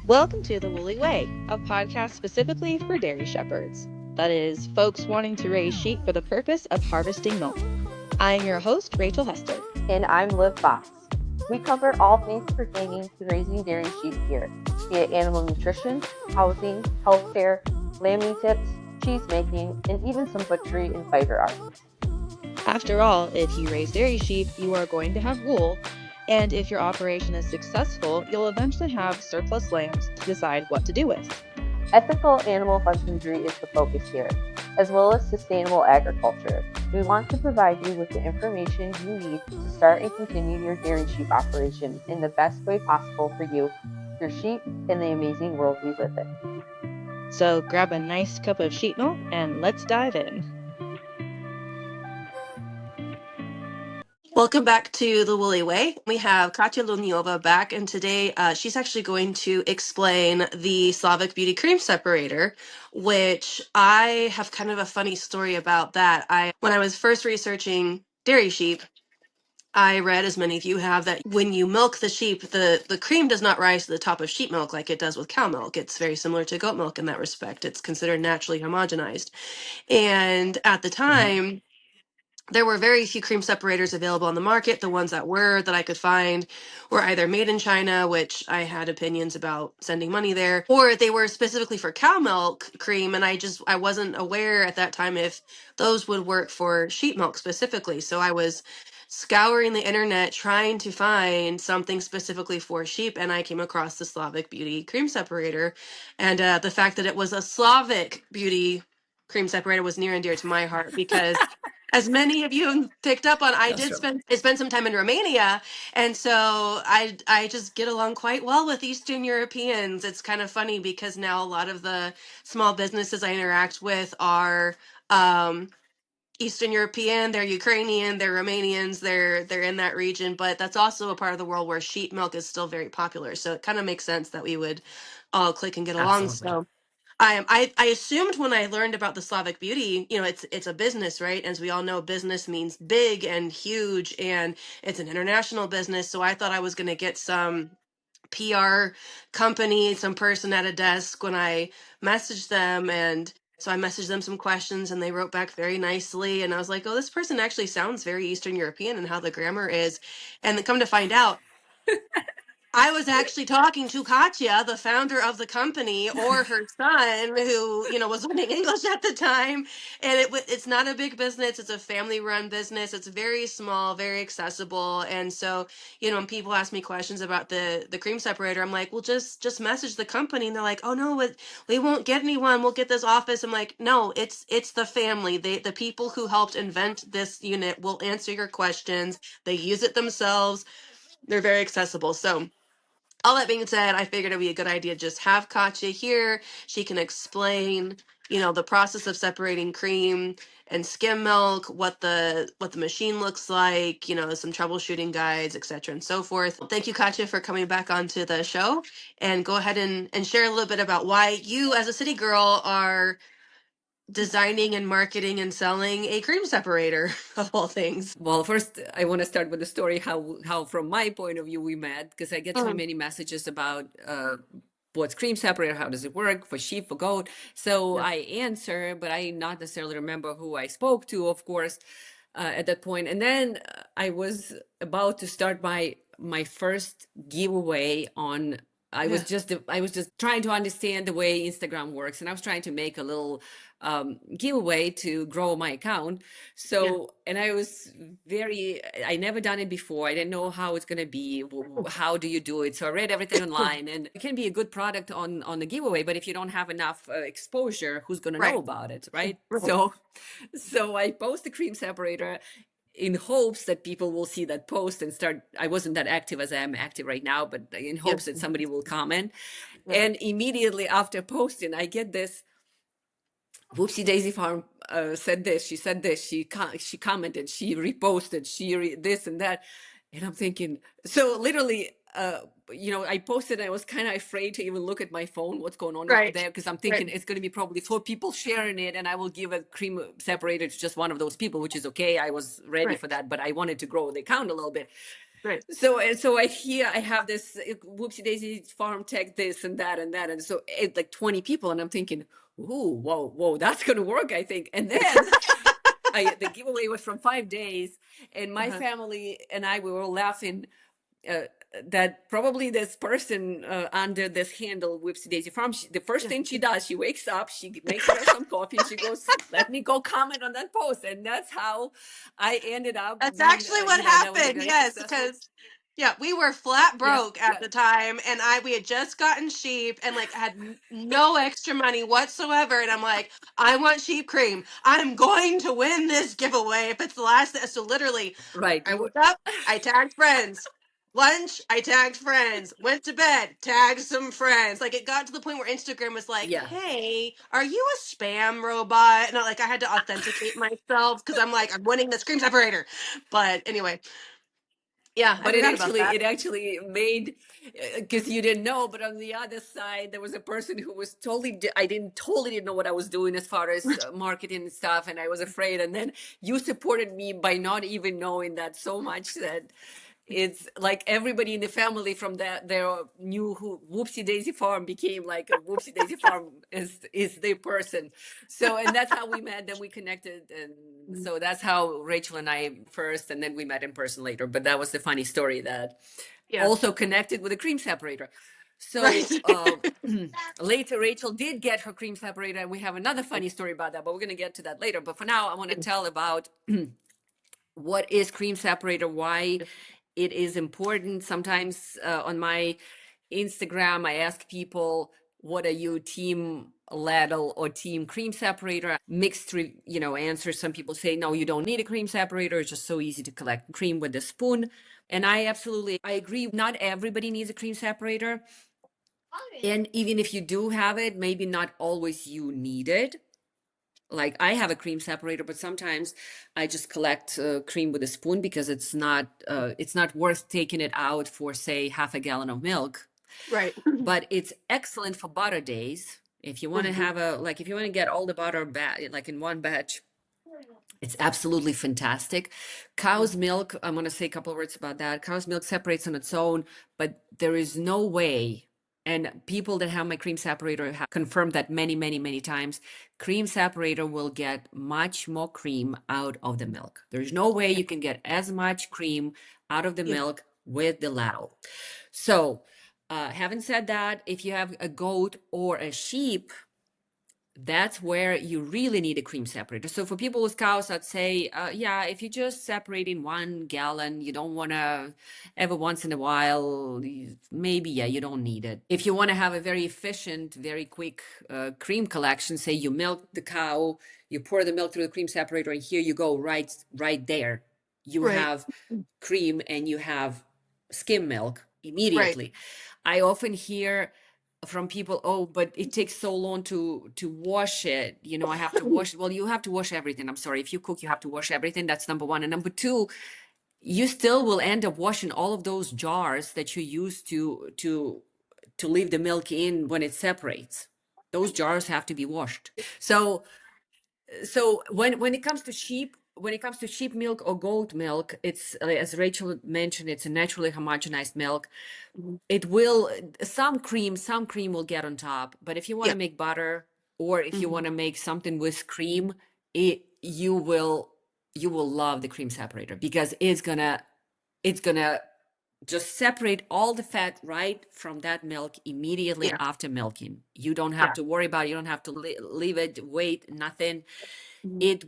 Welcome to The Woolly Way, a podcast specifically for dairy shepherds. That is, folks wanting to raise sheep for the purpose of harvesting milk. I am your host, Rachel Hester. And I'm Liv Fox. We cover all things pertaining to raising dairy sheep here, be it animal nutrition, housing, healthcare, lambing tips, cheese making, and even some butchery and fiber art. After all, if you raise dairy sheep, you are going to have wool, and if your operation is successful, you'll eventually have surplus lambs to decide what to do with. Ethical animal husbandry is the focus here, as well as sustainable agriculture. We want to provide you with the information you need to start and continue your dairy sheep operation in the best way possible for you, your sheep, and the amazing world we live in. So grab a nice cup of sheep milk and let's dive in. Welcome back to The Woolly Way. We have Katya Luniova back, and today she's actually going to explain the Slavic Beauty Cream Separator, which I have kind of a funny story about that. When I was first researching dairy sheep, I read, as many of you have, that when you milk the sheep, the cream does not rise to the top of sheep milk like it does with cow milk. It's very similar to goat milk in that respect. It's considered naturally homogenized. And at the time, there were very few cream separators available on the market. The ones that I could find were either made in China, which I had opinions about sending money there, or they were specifically for cow milk cream. And I wasn't aware at that time if those would work for sheep milk specifically. So I was scouring the internet trying to find something specifically for sheep. And I came across the Slavic Beauty Cream Separator. And the fact that it was a Slavic Beauty Cream Separator was near and dear to my heart because as many of you picked up on, I spend some time in Romania, and so I just get along quite well with Eastern Europeans. It's kind of funny because now a lot of the small businesses I interact with are um, Eastern European. They're Ukrainian, they're Romanians, they're in that region. But that's also a part of the world where sheep milk is still very popular. So it kind of makes sense that we would all click and get along. So I assumed when I learned about the Slavic Beauty, it's a business, right? As we all know, business means big and huge, and it's an international business. So I thought I was going to get some PR company, some person at a desk when I messaged them, and so I messaged them some questions, and they wrote back very nicely. And I was like, "Oh, this person actually sounds very Eastern European and how the grammar is." And then come to find out, I was actually talking to Katya, the founder of the company, or her son, who was learning English at the time. And it's not a big business; it's a family-run business. It's very small, very accessible. And so, when people ask me questions about the cream separator, I'm like, "Well, just message the company." And they're like, "Oh no, we won't get anyone. We'll get this office." I'm like, "No, it's the family. The people who helped invent this unit will answer your questions. They use it themselves. They're very accessible." So all that being said, I figured it'd be a good idea to just have Katya here. She can explain, the process of separating cream and skim milk, what the machine looks like, some troubleshooting guides, etc. and so forth. Thank you, Katya, for coming back onto the show. And go ahead and share a little bit about why you, as a city girl, are designing and marketing and selling a cream separator of all things. Well, first, I want to start with the story how from my point of view we met, because I get so many messages about what's cream separator, how does it work for sheep, for goat. So Yep. I answer, but I not necessarily remember who I spoke to, of course, at that point. And then I was about to start my first giveaway on. I was just trying to understand the way Instagram works, and I was trying to make a little giveaway to grow my account. So, and I never done it before. I didn't know how it's going to be. How do you do it? So I read everything online, and it can be a good product on the giveaway, but if you don't have enough exposure, who's going to know Right. about it, right? Right. So I post the cream separator in hopes that people will see that post and start. I wasn't that active as I am active right now, but in Yep. hopes that somebody will comment. Yep. And immediately after posting, I get this Whoopsie Daisy Farm said this, she said this, she commented, she reposted, this and that. And I'm thinking, so literally, I posted and I was kind of afraid to even look at my phone, what's going on Right. there, because I'm Right. thinking it's going to be probably 4 people sharing it, and I will give a cream separator to just one of those people, which is okay. I was ready Right. for that, but I wanted to grow the account a little bit. Right. So I hear I have this whoopsie daisy farm tech this and that and that, and so it's like 20 people, and I'm thinking, ooh, whoa, that's gonna work, I think. And then I the giveaway was from 5 days, and my Uh-huh. family and I we were laughing uh, that probably this person under this handle Whoopsie Daisy Farm, the first Yeah. thing she does, she wakes up, she makes her some coffee, and she goes, "Let me go comment on that post," and that's how I ended up That's being, actually what that was a happened. very Yes, successful. because yeah, we were flat Yeah, broke at yeah, the time, and we had just gotten sheep and like had no extra money whatsoever. And I'm like, I want sheep cream. I'm going to win this giveaway if it's the last. So literally, right. I You were, woke up, I tagged friends. Lunch, I tagged friends. Went to bed, tagged some friends. Like it got to the point where Instagram was like, yeah. "Hey, are you a spam robot?" And I had to authenticate myself because I'm like, I'm winning this cream separator. But anyway, yeah, I But forgot about that. it actually made, because you didn't know, but on the other side there was a person who was I didn't totally didn't know what I was doing as far as marketing and stuff, and I was afraid, and then you supported me by not even knowing that so much that it's like everybody in the family from that there knew who Whoopsie Daisy Farm became like a Whoopsie Daisy Farm is the person. So, and that's how we met, then we connected, and Mhm. so that's how Rachel and I first, and then we met in person later. But that was the funny story that Yeah, also connected with the cream separator. right. So later, Rachel did get her cream separator, and we have another funny story about that, but we're going to get to that later. But for now, I want to tell about what is cream separator, why it is important. Sometimes on my Instagram, I ask people, what are you, team ladle or team cream separator? Mixed, answers. Some people say, no, you don't need a cream separator. It's just so easy to collect cream with a spoon. And I agree. Not everybody needs a cream separator. And even if you do have it, maybe not always you need it. Like I have a cream separator, but sometimes I just collect cream with a spoon because it's not worth taking it out for say half a gallon of milk. Right. But it's excellent for butter days. If you want to Mhm. have if you want to get all the butter like in one batch, it's absolutely fantastic. Cow's milk, I'm going to say a couple of words about that. Cow's milk separates on its own, but there is no way. And people that have my cream separator have confirmed that many, many, many times. Cream separator will get much more cream out of the milk. There's no way Yeah. you can get as much cream out of the Yeah. milk with the ladle. So, having said that, if you have a goat or a sheep, that's where you really need a cream separator. So for people with cows, I'd say, yeah, if you're just separating 1 gallon, you don't want to every once in a while, maybe, yeah, you don't need it. If you want to have a very efficient, very quick cream collection, say you milk the cow, you pour the milk through the cream separator, and here you go, right there. You Right. have cream and you have skim milk Right. immediately. I often hear from people, oh, but it takes so long to wash it, I have to wash it. Well, you have to wash everything. I'm sorry, if you cook, you have to wash everything. That's number one. And number two, you still will end up washing all of those jars that you use to leave the milk in when it separates. Those jars have to be washed. So when it comes to sheep milk or goat milk, it's as Rachel mentioned, it's a naturally homogenized milk. Mhm. It will some cream will get on top, but if you want Yeah. to make butter or if you Mhm. want to make something with cream, you will love the cream separator because it's gonna just separate all the fat right from that milk immediately Yeah. after milking. You don't have Yeah. to worry about it. You don't have to leave it, wait, nothing. Mhm. It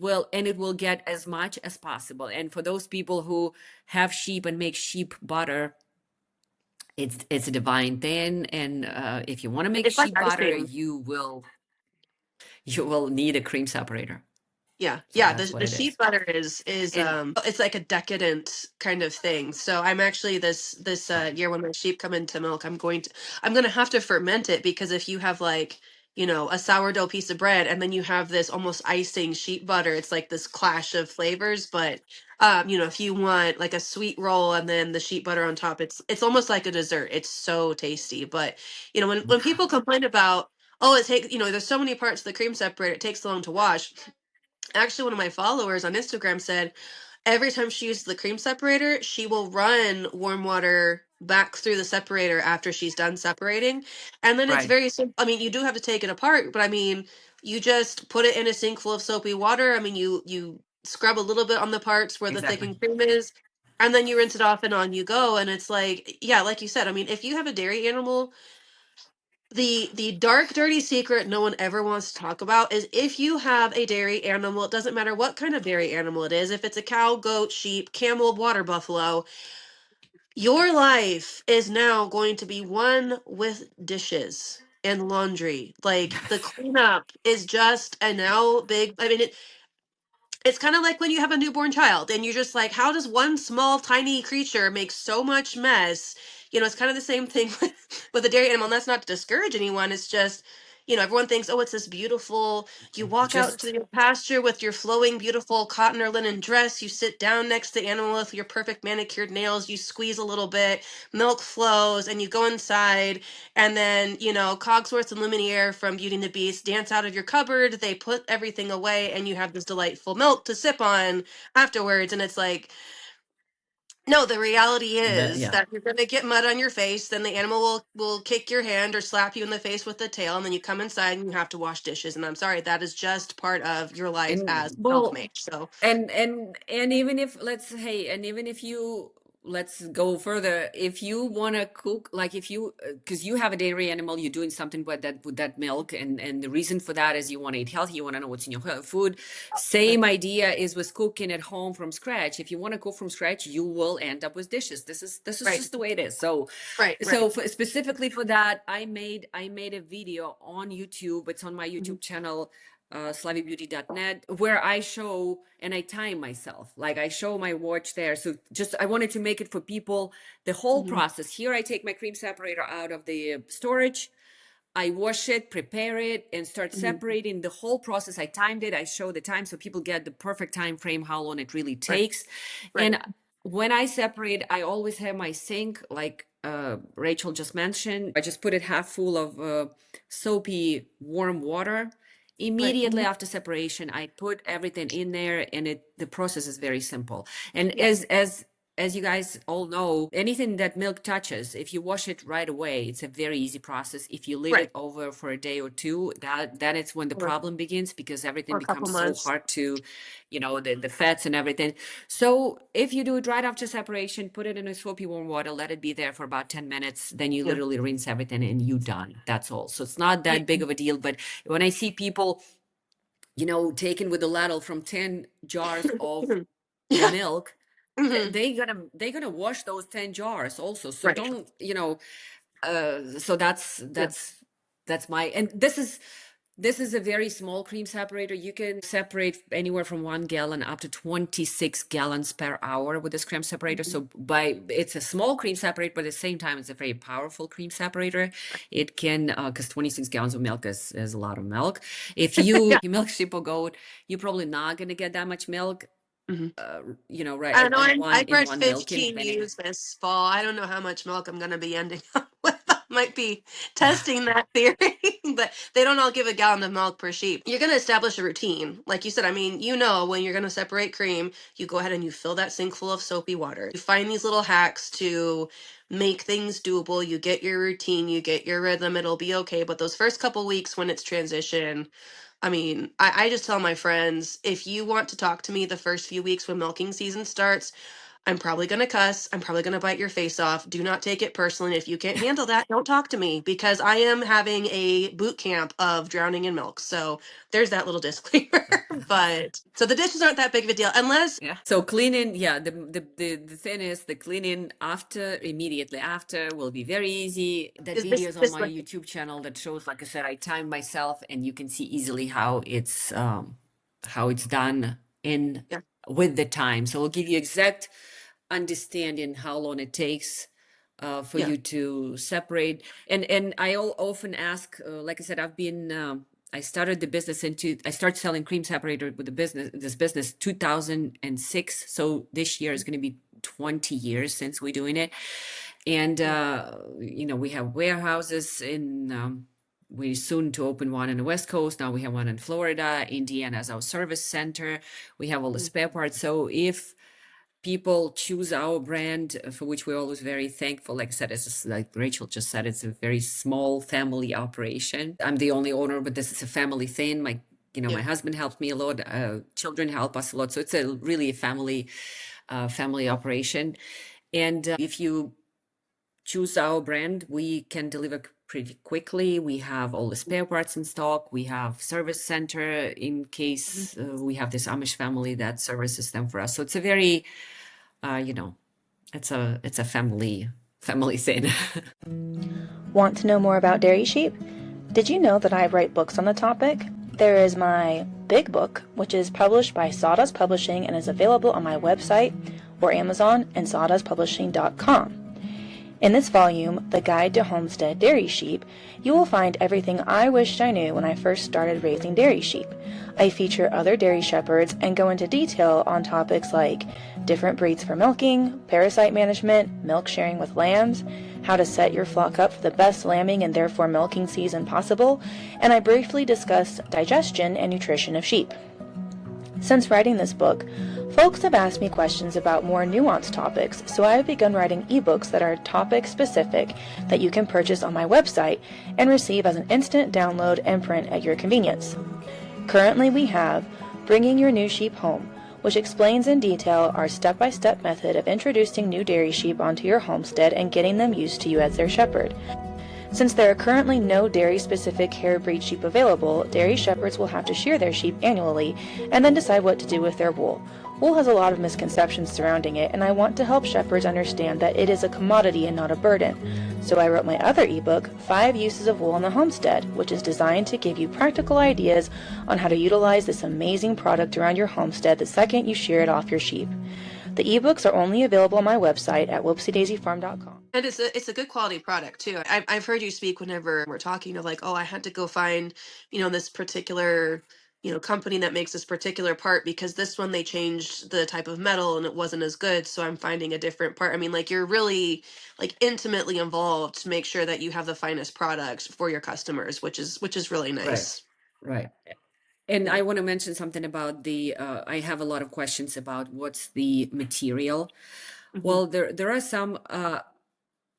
will get as much as possible. And for those people who have sheep and make sheep butter, it's a divine thing. And if you want to make It's like sheep butter, icing. you will need a cream separator. Yeah, So yeah. that's what The it sheep is. butter is And it's like a decadent kind of thing. So I'm actually this year when my sheep come into milk, I'm going to have to ferment it because if you have like a sourdough piece of bread and then you have this almost icing sheep butter, it's like this clash of flavors. But if you want like a sweet roll and then the sheep butter on top, it's almost like a dessert. It's so tasty. But when people complain about, oh, it takes, there's so many parts of the cream separator, it takes so long to wash. Actually, one of my followers on Instagram said, every time she uses the cream separator, she will run warm water back through the separator after she's done separating. And then it's Right. very simple. I mean, you do have to take it apart, but I mean, you just put it in a sink full of soapy water. I mean, you scrub a little bit on the parts where the Exactly. thickened cream is, and then you rinse it off and on you go. And it's like, yeah, like you said, I mean, if you have a dairy animal, the dark dirty secret no one ever wants to talk about is if you have a dairy animal, it doesn't matter what kind of dairy animal it is, if it's a cow, goat, sheep, camel, water buffalo, your life is now going to be one with dishes and laundry. Like the cleanup is just a now big, I mean, it's kind of like when you have a newborn child and you're just like, how does one small tiny creature make so much mess? You know, it's kind of the same thing with a dairy animal. And that's not to discourage anyone. It's just, you know, everyone thinks, oh, it's this beautiful. You walk out Just to your pasture with your flowing, beautiful cotton or linen dress. You sit down next to the animal with your perfect manicured nails. You squeeze a little bit, milk flows, and you go inside. And then, you know, Cogsworth and Lumiere from Beauty and the Beast dance out of your cupboard. They put everything away, and you have this delightful milk to sip on afterwards. And it's like, no, the reality that, is yeah. that you're going to get mud on your face. Then the animal will kick your hand or slap you in the face with the tail. And then you come inside and you have to wash dishes. And I'm sorry, that is just part of your life And as well, milkmaid. So, and even if let's hey, and even if you let's go further, if you want to cook, like if you because you have a dairy animal, you're doing something with that milk, and the reason for that is you want to eat healthy, you want to know what's in your food. right, Same idea is with cooking at home from scratch. If you want to cook from scratch, you will end up with dishes. This is right, just the way it is. So right, so right. specifically for that, I made a video on YouTube. It's on my Mhm. YouTube channel, slavicbeauty.net, where I show and I time myself. Like I show my watch there. So just I wanted to make it for people the whole Mhm. process. Here I take my cream separator out of the storage. I wash it, prepare it, and start Mhm. separating the whole process. I timed it. I show the time so people get the perfect time frame, how long it really Right, takes. right. And when I separate, I always have my sink, like Rachel just mentioned. I just put it half full of soapy warm water. Right. Immediately Mhm. after separation, I put everything in there, and the process is very simple. And Yeah. as you guys all know, anything that milk touches, if you wash it right away, it's a very easy process. If you leave Right. it over for a day or two, that is when the Or, problem begins, because everything or a couple becomes so months. hard to, the fats and everything. So if you do it right after separation, put it in a soapy warm water, let it be there for about 10 minutes, then you Yeah. literally rinse everything and you done. That's all. So it's not Yeah. that big of a deal. But when I see people, taken with a ladle from 10 jars of Yeah. milk, Hmm. they gonna wash those 10 jars also. So Right. don't, so that's Yeah. that's that's my, and this is a very small cream separator. You can separate anywhere from 1 gallon up to 26 gallons per hour with this cream separator. Mhm. So it's a small cream separator, but at the same time, it's a very powerful cream separator. It can, because 26 gallons of milk is a lot of milk. If Yeah. you milk sheep or goat, you're probably not going to get that much milk, Hmm. right, I know in I bred one milking. 15 ewes this fall. I don't know how much milk I'm going to be ending up with. I might be testing that theory, but they don't all give a gallon of milk per sheep. You're going to establish a routine. Like you said, I mean, you know, when you're going to separate cream, you go ahead and you fill that sink full of soapy water. You find these little hacks to make things doable. You get your routine, you get your rhythm, it'll be okay. But those first couple weeks when it's transition, I mean, I just tell my friends, if you want to talk to me the first few weeks when milking season starts, I'm probably going to cuss. I'm probably going to bite your face off. Do not take it personally. And if you can't handle that, don't talk to me because I am having a boot camp of drowning in milk. So there's that little disclaimer. But so the dishes aren't that big of a deal unless Yeah. So cleaning, yeah, the thing is the cleaning after, immediately after, will be very easy. That is video is on this my like, YouTube channel that shows, like I said, I time myself, and you can see easily how it's done in yeah, with the time. So it'll give you exact understanding how long it takes for yeah. you to separate. And often ask, like I said, I started the business I started selling cream separator with this business 2006. So this year is going to be 20 years since we're doing it. And, we have warehouses we're soon to open one on the West Coast. Now we have one in Florida, Indiana as our service center. We have all the Mhm. spare parts. So if people choose our brand, for which we're always very thankful. Like I said, it's like Rachel just said, it's a very small family operation. I'm the only owner, but this is a family thing. My Yeah. my husband helped me a lot. Children help us a lot. So it's really a family operation. And if you choose our brand, we can deliver pretty quickly. We have all the spare parts in stock. We have service center in case we have this Amish family that services them for us. So it's a very, it's a family thing. Want to know more about dairy sheep? Did you know that I write books on the topic? There is my big book, which is published by Sawdust Publishing and is available on my website or Amazon and sawdustpublishing.com. In this volume, The Guide to Homestead Dairy Sheep, you will find everything I wished I knew when I first started raising dairy sheep. I feature other dairy shepherds and go into detail on topics like different breeds for milking, parasite management, milk sharing with lambs, how to set your flock up for the best lambing and therefore milking season possible, and I briefly discuss digestion and nutrition of sheep. Since writing this book, folks have asked me questions about more nuanced topics, so I have begun writing ebooks that are topic specific that you can purchase on my website and receive as an instant download and print at your convenience. Currently we have Bringing Your New Sheep Home, which explains in detail our step-by-step method of introducing new dairy sheep onto your homestead and getting them used to you as their shepherd. Since there are currently no dairy-specific hair breed sheep available, dairy shepherds will have to shear their sheep annually and then decide what to do with their wool. Wool has a lot of misconceptions surrounding it, and I want to help shepherds understand that it is a commodity and not a burden. So I wrote my other ebook, 5 Uses of Wool on the Homestead, which is designed to give you practical ideas on how to utilize this amazing product around your homestead the second you shear it off your sheep. The ebooks are only available on my website at whoopsiedaisyfarm.com. And it's a good quality product too. I've heard you speak whenever we're talking of like, oh, I had to go find, this particular, company that makes this particular part because this one they changed the type of metal and it wasn't as good, so I'm finding a different part. I mean, like you're really like intimately involved to make sure that you have the finest product for your customers, which is really Right, nice. right. And Yeah. I want to mention something about I have a lot of questions about what's the material. Hmm. Well, there are some,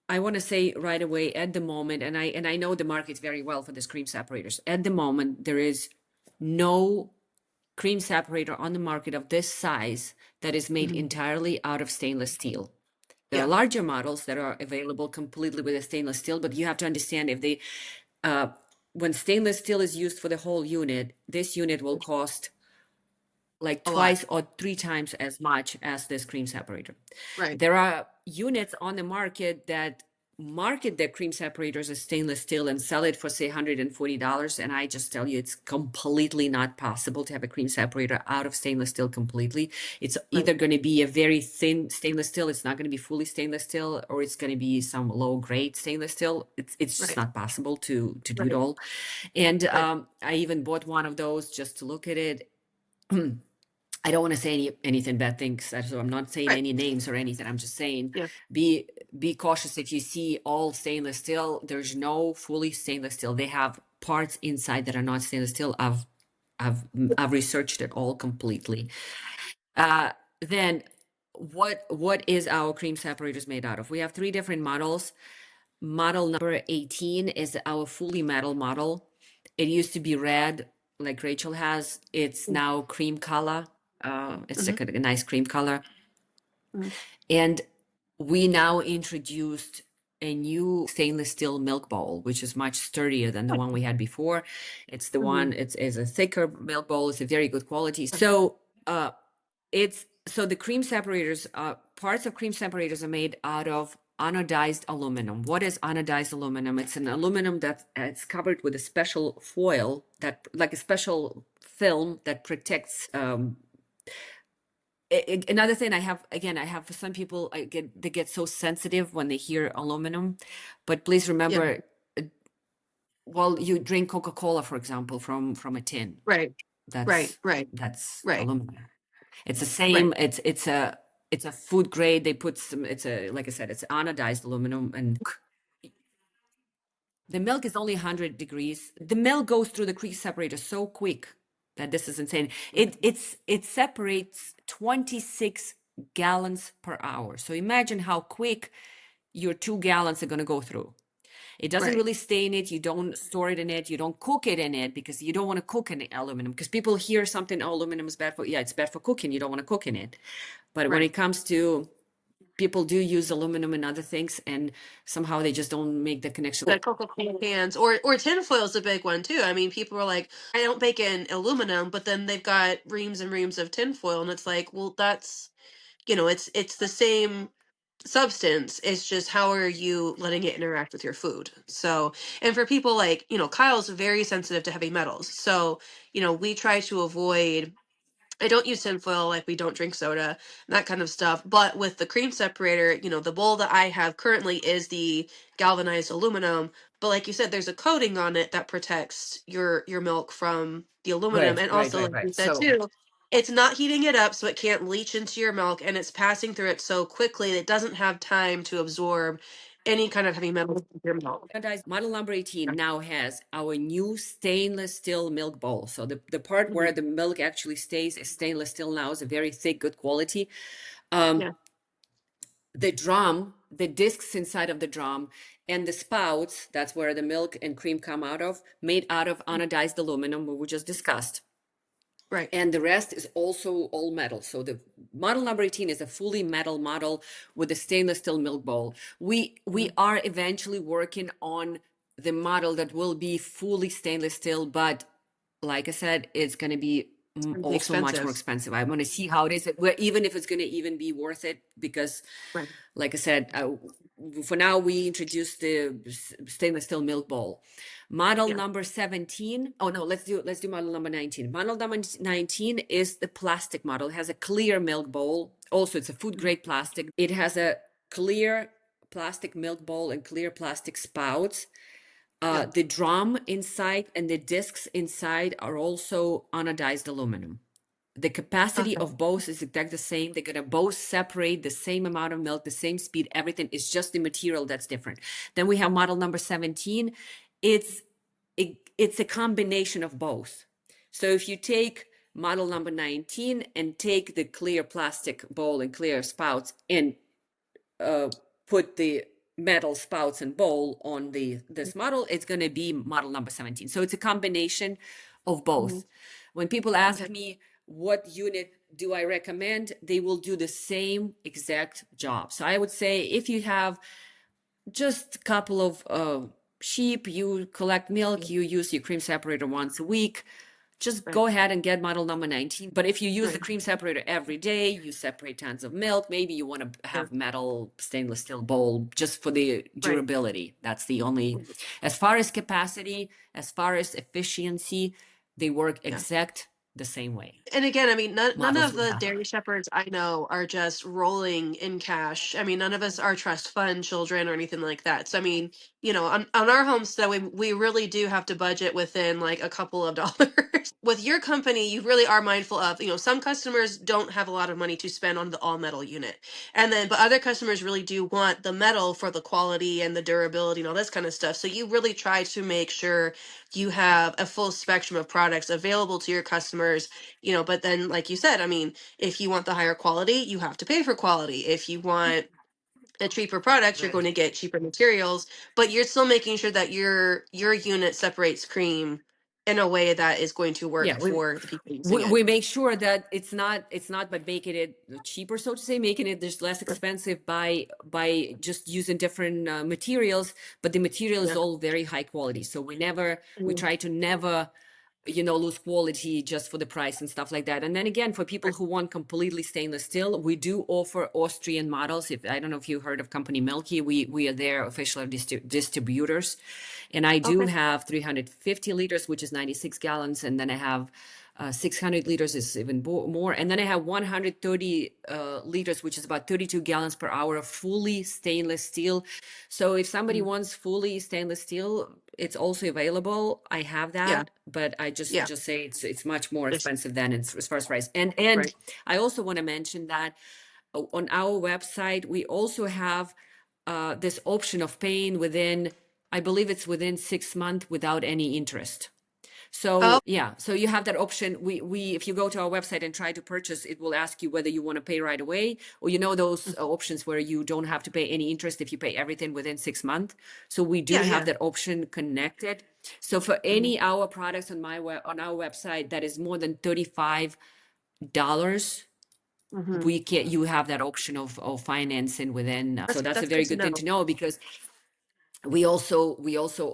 I want to say right away at the moment, and I know the market very well for these cream separators. At the moment, there is no cream separator on the market of this size that is made Hmm. entirely out of stainless steel. There are Yeah. larger models that are available completely with a stainless steel, but you have to understand when stainless steel is used for the whole unit, this unit will cost like A lot. twice or 3 times as much as this cream separator. Right. There are units on the market that market their cream separators as stainless steel and sell it for say $140. And I just tell you, it's completely not possible to have a cream separator out of stainless steel completely. It's Right. either going to be a very thin stainless steel. It's not going to be fully stainless steel, or it's going to be some low grade stainless steel. It's just Right. not possible to do it Right. all. And Right. I even bought one of those just to look at it. I don't want to say anything bad things, so I'm not saying Right. any names or anything. I'm just saying Yeah. be cautious if you see all stainless steel. There's no fully stainless steel. They have parts inside that are not stainless steel. I've researched it all completely. Then what is our cream separators made out of? We have 3 different models. Model number 18 is our fully metal model. It used to be red, like Rachel has. It's now cream color. It's Hmm. like a nice cream color. Hmm. And we now introduced a new stainless steel milk bowl, which is much sturdier than the one we had before. It's the Hmm. one, it's a thicker milk bowl. It's a very good quality. So the cream separators, parts of cream separators are made out of anodized aluminum. What is anodized aluminum? It's an aluminum that it's covered with a special foil that, like a special film that protects. Another thing I have for some people, they get so sensitive when they hear aluminum, but please Yeah. remember, well, you drink Coca-Cola, for example, from a tin. Right. Right. That's Right. that's Right. aluminum. It's the Right. same. It's a food grade. They put some. It's a like I said. It's anodized aluminum, and the milk is only 100 degrees. The milk goes through the cream separator so quick that this is insane. It separates 26 gallons per hour. So imagine how quick your 2 gallons are going to go through. It doesn't Right. really stay in it. You don't store it in it. You don't cook it in it because you don't want to cook in aluminum. Because people hear something, oh, aluminum is bad for, yeah, it's bad for cooking. You don't want to cook in it. But when Right. it comes to, people do use aluminum and other things, and somehow they just don't make the connection. The Coca-Cola cans or tinfoil is a big one too. I mean, people are like, I don't bake in aluminum, but then they've got reams and reams of tinfoil, and it's like, well, that's it's the same substance. It's just how are you letting it interact with your food. So, and for people like Kyle's very sensitive to heavy metals, so we try to avoid. I don't use tinfoil, like we don't drink soda, that kind of stuff. But with the cream separator, the bowl that I have currently is the galvanized aluminum. But like you said, there's a coating on it that protects your milk from the aluminum. Right, And right, also, right, like you right. said So too, it's not heating it up so it can't leach into your milk, and it's passing through it so quickly that it doesn't have time to absorb any kind of heavy metal in your milk. model number 18 now has our new stainless steel milk bowl. So the part where Mhm. the milk actually stays is stainless steel now. Is a very thick, good quality. Yeah. The drum, the discs inside of the drum, and the spouts, that's where the milk and cream come out of, made out of anodized aluminum, we just discussed. Right. And the rest is also all metal. So the model number 18 is a fully metal model with a stainless steel milk bowl. We are eventually working on the model that will be fully stainless steel, but like I said, it's going to be It's gonna be also much more expensive. expensive. I want to see how it is, even if it's going to even be worth it, because Right. like I said, for now we introduced the stainless steel milk bowl. Model Yeah. number 17. Oh no, let's do model number 19. Model number 19 is the plastic model. It has a clear milk bowl. Also, it's a food grade plastic. It has a clear plastic milk bowl and clear plastic spouts. Yeah. The drum inside and the discs inside are also anodized aluminum. The capacity Okay. of both is exactly the same. They're going to both separate the same amount of milk, the same speed, everything. It's just the material that's different. Then we have model number 17. It's it's a combination of both. So if you take model number 19 and take the clear plastic bowl and clear spouts and put the metal spouts and bowl on this model, it's going to be model number 17. So it's a combination of Mhm. both. When people ask Okay. me what unit do I recommend, they will do the same exact job. So I would say if you have just a couple of sheep, you collect milk, you use your cream separator once a week, just Right. go ahead and get model number 19. But if you use the Right. cream separator every day, you separate tons of milk, maybe you want to Yeah. have metal stainless steel bowl just for the Right. durability. That's the only, as far as capacity, as far as efficiency, they work Yeah. exact the same way. And again, I mean, none Models of we the have. dairy shepherds I know are just rolling in cash. I mean, none of us are trust fund children or anything like that. So, I mean, on our homestead, we really do have to budget within like a couple of dollars. With your company, you really are mindful of, some customers don't have a lot of money to spend on the all metal unit. But other customers really do want the metal for the quality and the durability and all this kind of stuff. So you really try to make sure you have a full spectrum of products available to your customers, but then like you said, I mean, if you want the higher quality, you have to pay for quality. If you want a cheaper product, you're going Right. to get cheaper materials, but you're still making sure that your unit separates cream in a way that is going to work Yeah, for the people using we it. make sure that it's not by making it cheaper, so to say, making it just less expensive by just using different materials, but the material is Yeah. all very high quality. So we Mhm. try to never lose quality just for the price and stuff like that. And then again, for people Right. who want completely stainless steel, we do offer Austrian models. If I don't know if you heard of company Milky, we are their official distributors. And I do Okay. have 350 liters, which is 96 gallons, and then I have 600 liters is even more. And then I have 130 liters, which is about 32 gallons per hour of fully stainless steel. So if somebody Mhm. wants fully stainless steel, it's also available. I have Yeah. that, but I just Yeah. just say it's much more There's- expensive than it's as far as price. And right. I also want to mention that on our website we also have this option of paying within, I believe it's within 6 months without any interest. Oh, So yeah, so you have that option. We if you go to our website and try to purchase, it will ask you whether you want to pay right away, or those options where you don't have to pay any interest if you pay everything within 6 months. So we do yeah, have yeah. that option connected. So for Mhm. any our products on on our website that is more than $35, Mhm. we can you have that option of financing within. So that's a That's very good to good thing know. to know, because we also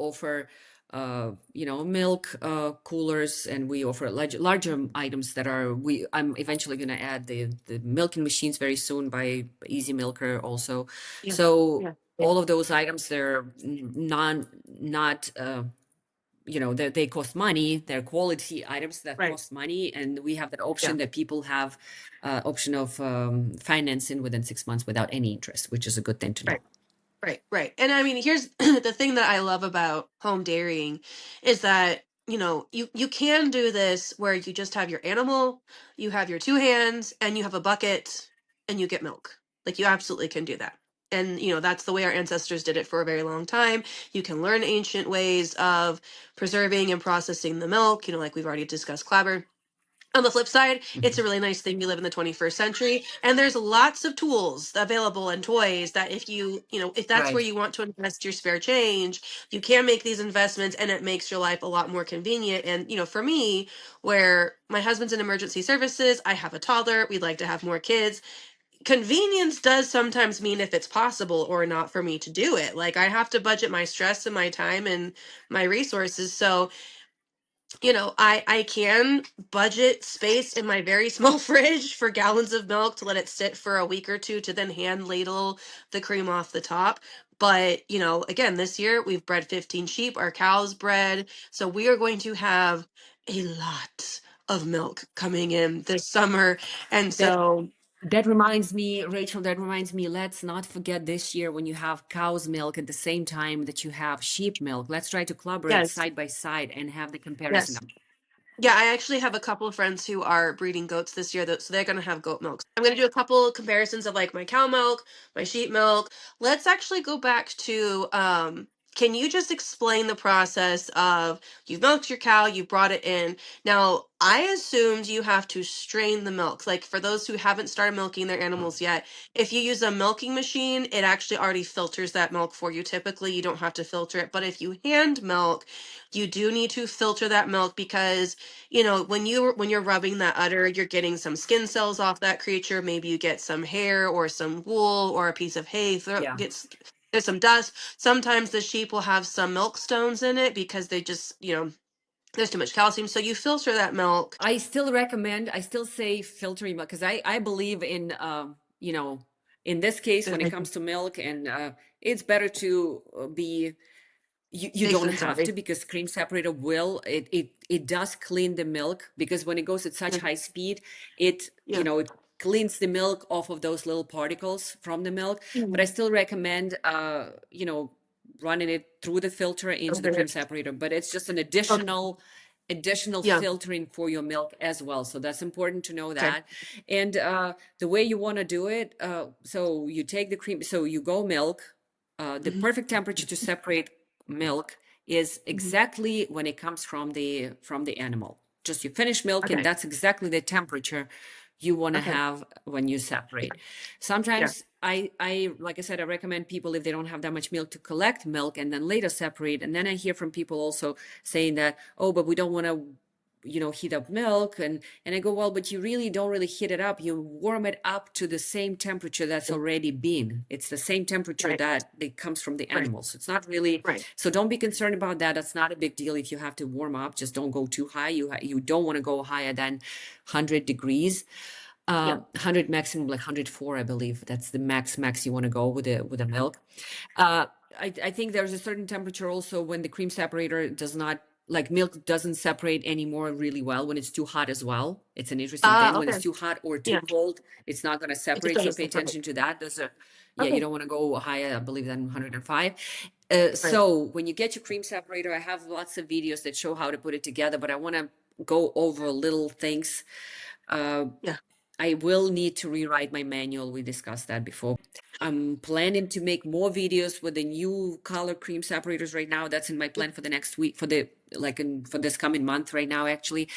offer milk coolers, and we offer larger items that are I'm eventually going to add the milking machines very soon by Easy Milker also. Yeah, So yeah, all of those items, they're not they cost money. They're quality items that right. cost money, and we have that Yeah. option that people have option of financing within 6 months without any interest, which is a good thing to know. Right. Right, right. And I mean, here's the thing that I love about home dairying is that, you can do this where you just have your animal, you have your two hands, and you have a bucket, and you get milk. Like, you absolutely can do that. And, that's the way our ancestors did it for a very long time. You can learn ancient ways of preserving and processing the milk, like we've already discussed clabber. On the flip side, it's a Mhm. really nice thing we live in the 21st century, and there's lots of tools available and toys that if that's where Right. you want to invest your spare change, you can make these investments, and it makes your life a lot more convenient. And for me, where my husband's in emergency services, I have a toddler, we'd like to have more kids. Convenience does sometimes mean if it's possible or not for me to do it. Like, I have to budget my stress and my time and my resources. So I can budget space in my very small fridge for gallons of milk to let it sit for a week or two to then hand ladle the cream off the top. But, again, this year we've bred 15 sheep, our cows bred. So we are going to have a lot of milk coming in this summer. And That so, that reminds me, Rachel, that reminds me, let's not forget this year when you have cow's milk at the same time that you have sheep milk. Let's try to collaborate yes, side by side and have the comparison. yes. Yeah, I actually have a couple of friends who are breeding goats this year, so they're going to have goat milk. I'm going to do a couple of comparisons of like my cow milk, my sheep milk. Let's actually go back to can you just explain the process of you've milked your cow, you brought it in. Now, I assumed you have to strain the milk. Like, for those who haven't started milking their animals yet, if you use a milking machine, it actually already filters that milk for you. Typically, you don't have to filter it, but if you hand milk, you do need to filter that milk because when you're rubbing that udder, you're getting some skin cells off that creature. Maybe you get some hair or some wool or a piece of hay. Yeah. There's some dust. Sometimes the sheep will have some milk stones in it because they just, there's too much calcium. So you filter that milk. I still say filtering milk, because I believe in, in this case, when it comes to milk, and it's better to be you Safe don't than have to, sorry. because cream separator it does clean the milk, because when it goes at such Yeah. high speed, it Yeah. it cleans the milk off of those little particles from the milk. But Mhm. I still recommend running it through the filter into the cream Okay. separator. But it's just an Okay. additional Yeah. filtering for your milk as well. So that's important to know Okay. that. And the way you want to do it, so you take the cream, so you go milk. The Hmm. perfect temperature to separate milk is Hmm. exactly when it comes from the animal. Just you finish milk, and Okay. that's exactly the temperature you want to Okay. have when you separate. Yeah. Sometimes I like I said, I recommend people, if they don't have that much milk, to collect milk and then later separate. And then I hear from people also saying that, oh, but we don't want to heat up milk. And I go, well, but you really don't really heat it up. You warm it up to the same temperature that's already been. It's the same temperature Right. that it comes from the Right. animals. It's not really, Right. so don't be concerned about that. That's not a big deal if you have to warm up. Just don't go too high. You don't want to go higher than 100 degrees. Yeah. 100 maximum, like 104, I believe. That's the max you want to go with the milk. Uh, I think there's a certain temperature also when the cream separator does not, like, milk doesn't separate anymore really well when it's too hot as well. It's an interesting thing. When it's Okay. too hot or too Yeah. cold, it's not going to It just separate. So doesn't pay separate. attention to that. Yeah, you Okay. don't want to go higher, I believe, than 105. Right. So when you get your cream separator, I have lots of videos that show how to put it together, but I want to go over little things. Uh, Yeah. I will need to rewrite my manual. We discussed that before. I'm planning to make more videos with the new color cream separators right now. That's in my plan for the next week, for the for this coming month right now, actually.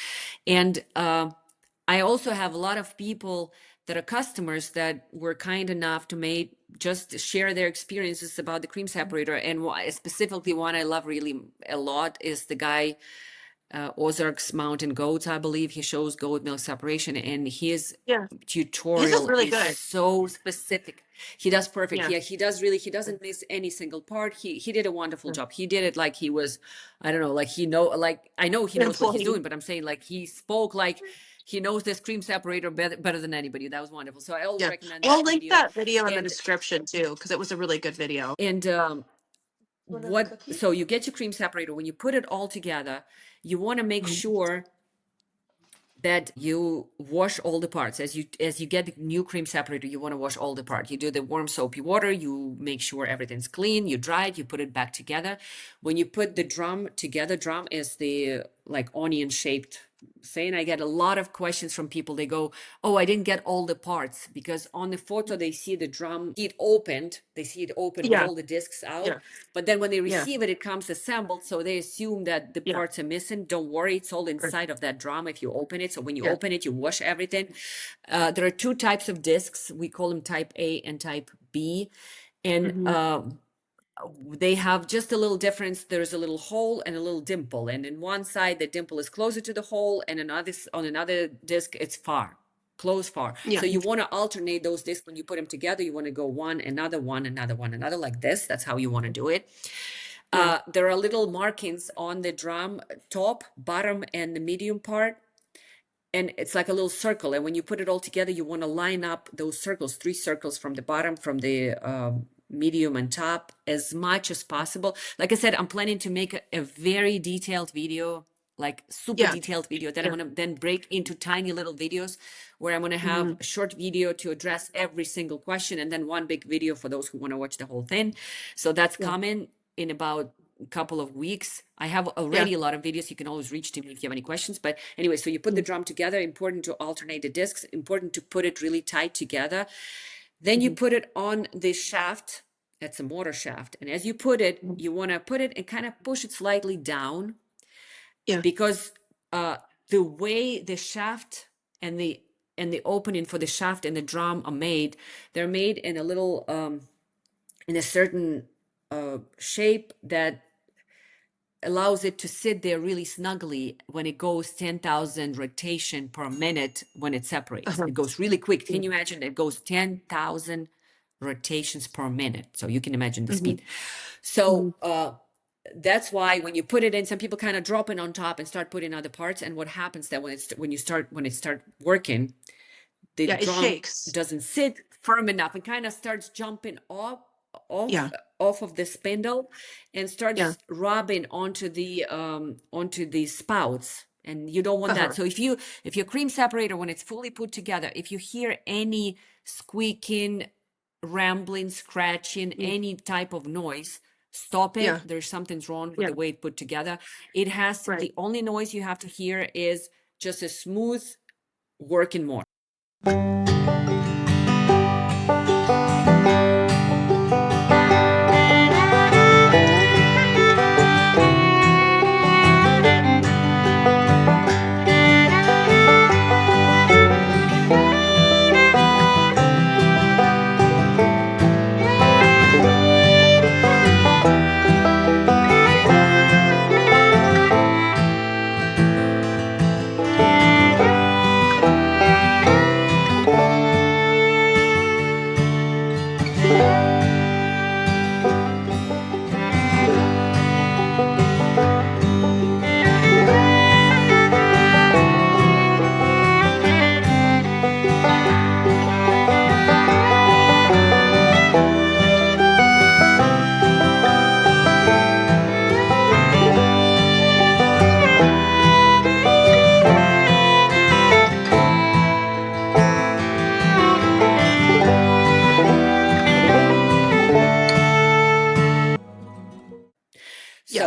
And I also have a lot of people that are customers that were kind enough to make just share their experiences about the cream separator. And specifically one I love really a lot is the guy Ozarks Mountain Goats, I believe. He shows goat milk separation, and his Yeah. His is tutorial really is good. so specific. He does perfect. Yeah. Yeah, he does really. He doesn't miss any single part. He did a wonderful job. He did it like he was, I don't know, like like I know he An knows what he's employee. doing, but I'm saying like he spoke like he knows this cream separator better than anybody. That was wonderful. So I always Yeah. recommend We'll that link video. that video in the And description too, because it was a really good video. and so you get your cream separator. When you put it all together, you want to make sure that you wash all the parts. As you get the new cream separator, you want to wash all the parts. You do the warm soapy water, you make sure everything's clean, you dry it, you put it back together. When you put the drum together, drum is the like onion shaped thing. I get a lot of questions from people. They go, oh, I didn't get all the parts, because on the photo they see the drum, they see it open with Yeah. all the discs out. Yeah. But then when they Yeah. receive it, it comes assembled. So they assume that the Yeah. parts are missing. Don't worry, it's all inside of that drum if you open it. So when you Yeah. open it, you wash everything. There are two types of discs. We call them type A and type B. And Mm-hmm. they have just a little difference. There's a little hole and a little dimple. And in one side, the dimple is closer to the hole, and on another disc, it's close far. Yeah. So you want to alternate those discs when you put them together. You want to go one, another one, another one, another, like this. That's how you want to do it. Yeah. There are little markings on the drum top, bottom, and the medium part. And it's like a little circle. And when you put it all together, you want to line up those circles, 3 circles from the bottom, from the medium and top, as much as possible. Like I said, I'm planning to make a very detailed video, like super Yeah. detailed video, that I'm Yeah. going to then break into tiny little videos, where I'm going to have Mm-hmm. a short video to address every single question, and then one big video for those who want to watch the whole thing. So that's Yeah. coming in about a couple of weeks. I have Yeah. already a lot of videos. You can always reach to me if you have any questions. But anyway, so you put the drum together. Important to alternate the discs. Important to put it really tight together. Then you Mm-hmm. put it on the shaft. That's a motor shaft. And as you put it, you want to put it and kind of push it slightly down, Yeah. because the way the shaft and the opening for the shaft and the drum are made, they're made in a little in a certain shape that allows it to sit there really snugly when it goes 10,000 rotation per minute. When it separates, Uh-huh. it goes really quick. Yeah. Can you imagine? It goes 10,000 rotations per minute. So you can imagine the Mm-hmm. speed. So Mm-hmm. that's why when you put it in, some people kind of drop it on top and start putting other parts. And what happens that when it start working, the Yeah. It drum shakes. doesn't sit firm enough and kind of starts jumping off Yeah. off of the spindle, and Yeah. starts rubbing onto the spouts, and you don't want that. Uh-huh. So if your cream separator, when it's fully put together, if you hear any squeaking, rambling, scratching, any type of noise, stop Yeah. it. There's something's wrong with Yeah. the way it put together. It has Right. the only noise you have to hear is just a smooth working motor.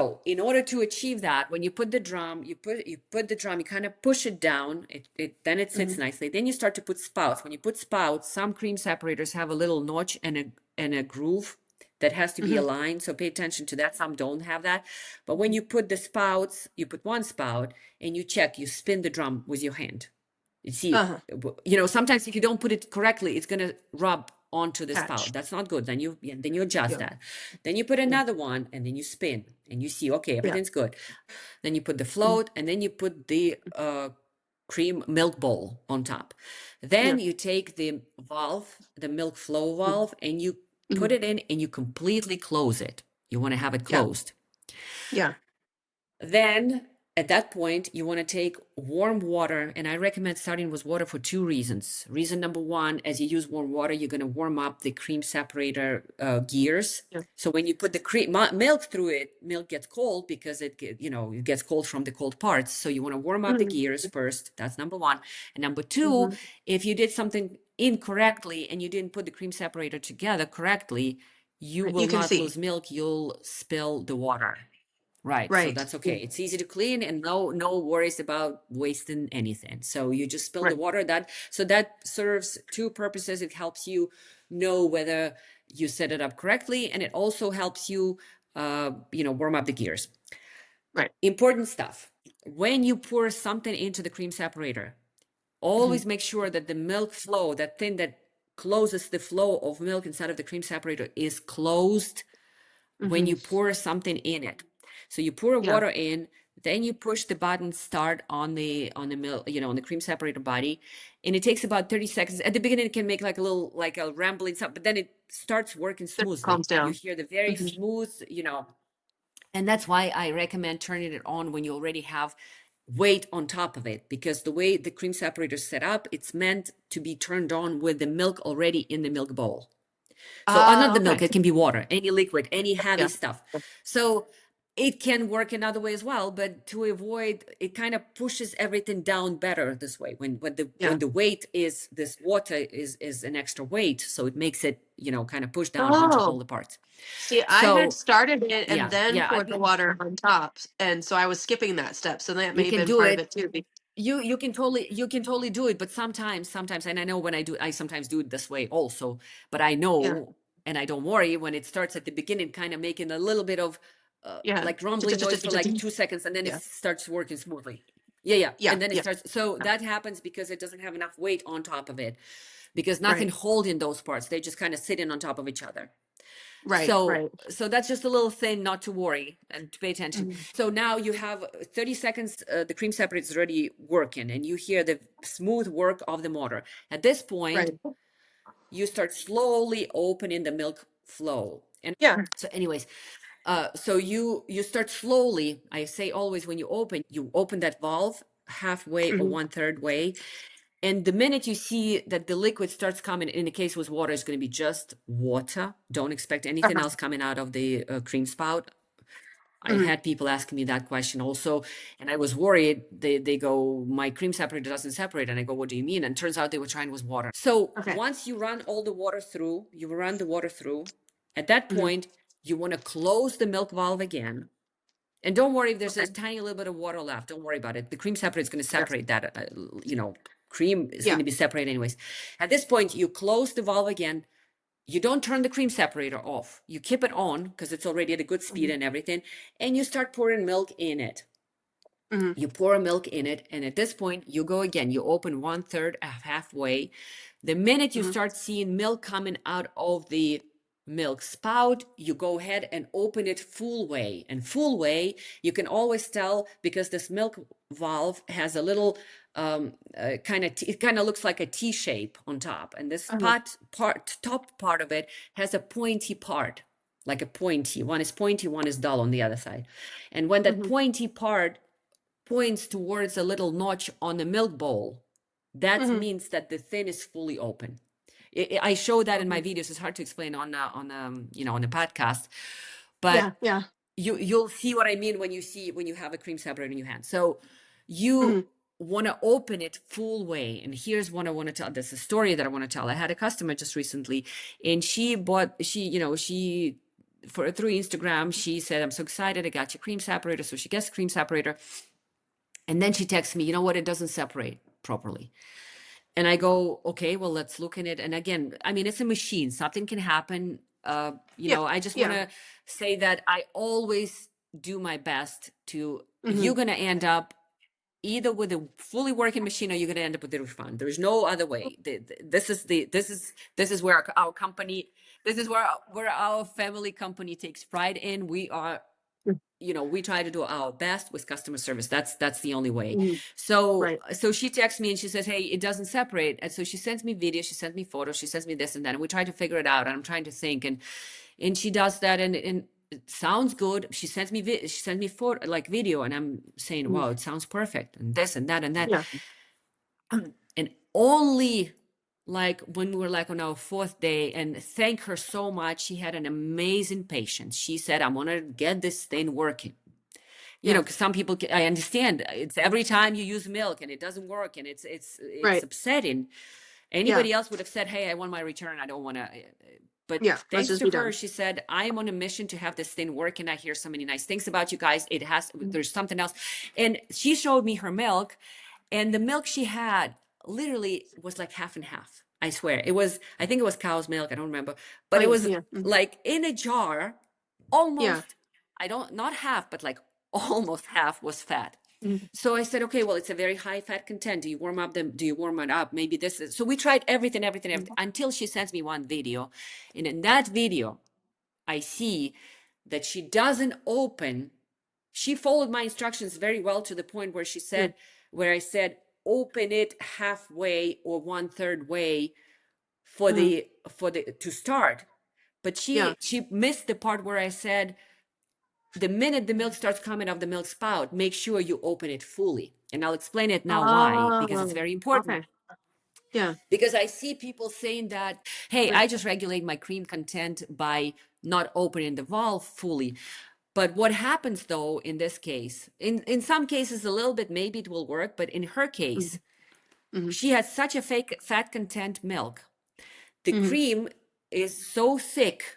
So in order to achieve that, when you put the drum, you put the drum, you kind of push it down. Then it sits nicely. Then you start to put spouts. When you put spouts, some cream separators have a little notch and a groove that has to be aligned. So pay attention to that. Some don't have that. But when you put the spouts, you put one spout and you check, you spin the drum with your hand. You see, sometimes if you don't put it correctly, it's going to rub onto the spout. Catch. That's not good. Then you adjust Yeah. that. Then you put another one and then you spin and you see, okay, Yeah. everything's good. Then you put the float and then you put the cream milk bowl on top. Then you take the valve, the milk flow valve, and you put it in and you completely close it. You want to have it Yeah. closed. Yeah. Then at that point, you want to take warm water, and I recommend starting with water for 2 reasons. Reason number 1, as you use warm water, you're going to warm up the cream separator gears. Yeah. So when you put the cream milk through it, milk gets cold because it gets cold from the cold parts. So you want to warm up the gears first. That's number 1. And number 2, if you did something incorrectly and you didn't put the cream separator together correctly, you Right. will You can not see. lose milk. You'll spill the water. Right. So Right. that's okay. It's easy to clean and no worries about wasting anything. So you just spill the Right. water. That serves 2 purposes. It helps you know whether you set it up correctly, and it also helps you warm up the gears. Right. Important stuff. When you pour something into the cream separator, always make sure that the milk flow, that thing that closes the flow of milk inside of the cream separator, is closed when you pour something in it. So you pour Yeah. water in, then you push the button start on the milk, on the cream separator body, and it takes about 30 seconds. At the beginning, it can make like a rambling sound, but then it starts working Then it calms smoothly. You down. hear the very smooth, and that's why I recommend turning it on when you already have weight on top of it, because the way the cream separator is set up, it's meant to be turned on with the milk already in the milk bowl. So not the milk, Okay. it can be water, any liquid, any heavy Yeah. stuff. So it can work another way as well, but to avoid, it kind of pushes everything down better this way. When Yeah. the weight is, this water is an extra weight, so it makes it, kind of push down onto all Oh, the parts. see, I had So started it and yeah, then yeah, poured the water on top, and so I was skipping that step. So that you may have can been do part of it. it too. You can totally do it, but sometimes, and I know when I sometimes do it this way also, but I Yeah. know, and I don't worry when it starts at the beginning, kind of making a little bit of Yeah. like rumbling noise for like 2 seconds, and then it Yeah. starts working smoothly. Yeah, Yeah. and then it Yeah. starts. So that happens because it doesn't have enough weight on top of it, because nothing Right. holding those parts. They just kind of sitting on top of each other. Right. So Right. that's just a little thing not to worry and to pay attention. So now you have 30 seconds, the cream separator is already working, and you hear the smooth work of the motor. At this point, Right. you start slowly opening the milk flow. And Yeah. so anyways, so you start slowly. I say always when you open that valve halfway or 1/3 way. And the minute you see that the liquid starts coming, in the case with water, it's going to be just water. Don't expect anything else coming out of the cream spout. I had people asking me that question also, and I was worried. They go, my cream separator doesn't separate, and I go, what do you mean? And turns out they were trying with water. So Okay. once you run all the water through, at that point, you want to close the milk valve again. And don't worry if there's a Okay. tiny little bit of water left. Don't worry about it. The cream separator is going to Yes. separate that. Cream is Yeah. going to be separated anyways. At this point, you close the valve again. You don't turn the cream separator off. You keep it on because it's already at a good speed and everything. And you start pouring milk in it. You pour milk in it. And at this point, you go again. You open 1/3 halfway. The minute you start seeing milk coming out of the milk spout, you go ahead and open it full way. And full way, you can always tell because this milk valve has a little it kind of looks like a T shape on top. And this top part of it has a pointy part, like a pointy. One is pointy, one is dull on the other side. And when that pointy part points towards a little notch on the milk bowl, that means that the thing is fully open. I show that in my videos. It's hard to explain on the podcast, but Yeah. you'll see what I mean when you have a cream separator in your hand. So you want to open it full way. And here's what I want to tell. This is a story that I want to tell. I had a customer just recently, and she through Instagram, she said, I'm so excited, I got your cream separator. So she gets cream separator. And then she texts me, you know what, it doesn't separate properly. And I go, okay, well, let's look at it. And again, I mean, it's a machine. Something can happen. I just want to say that I always do my best to, you're going to end up either with a fully working machine or you're going to end up with a refund. There's no other way. This is where our company, this is where our family company takes pride in. We are, we try to do our best with customer service. That's the only way. So she texts me and she says, hey, it doesn't separate. And so she sends me videos, she sends me photos, she sends me this and that, and we try to figure it out. And I'm trying to think, and she does that, and it sounds good. She sends me photo, like video, and I'm saying, wow, it sounds perfect, and this and that and that. And only like when we were like on our 4th day, and thank her so much, she had an amazing patience. She said, I'm gonna get this thing working. Because some people, I understand, it's every time you use milk and it doesn't work, and it's upsetting. Anybody else would have said, hey, I want my return, I don't want to. But thanks to her, she said, I'm on a mission to have this thing work, and I hear so many nice things about you guys. There's something else. And she showed me her milk, and the milk she had literally was like half and half. I swear. I think it was cow's milk, I don't remember. But it was like in a jar, almost, not half, but like almost half was fat. So I said, okay, well, it's a very high fat content. Do you warm it up? Maybe this is. So we tried everything, until she sends me one video. And in that video, I see that she doesn't open. She followed my instructions very well to the point where I said, open it halfway or 1/3 way to start. But she missed the part where I said, the minute the milk starts coming off the milk spout, make sure you open it fully. And I'll explain it now why, because it's very important. Because I see people saying that, hey, I just regulate my cream content by not opening the valve fully. But what happens though in this case, in some cases a little bit, maybe it will work, but in her case, she had such a fat content milk. The cream is so thick,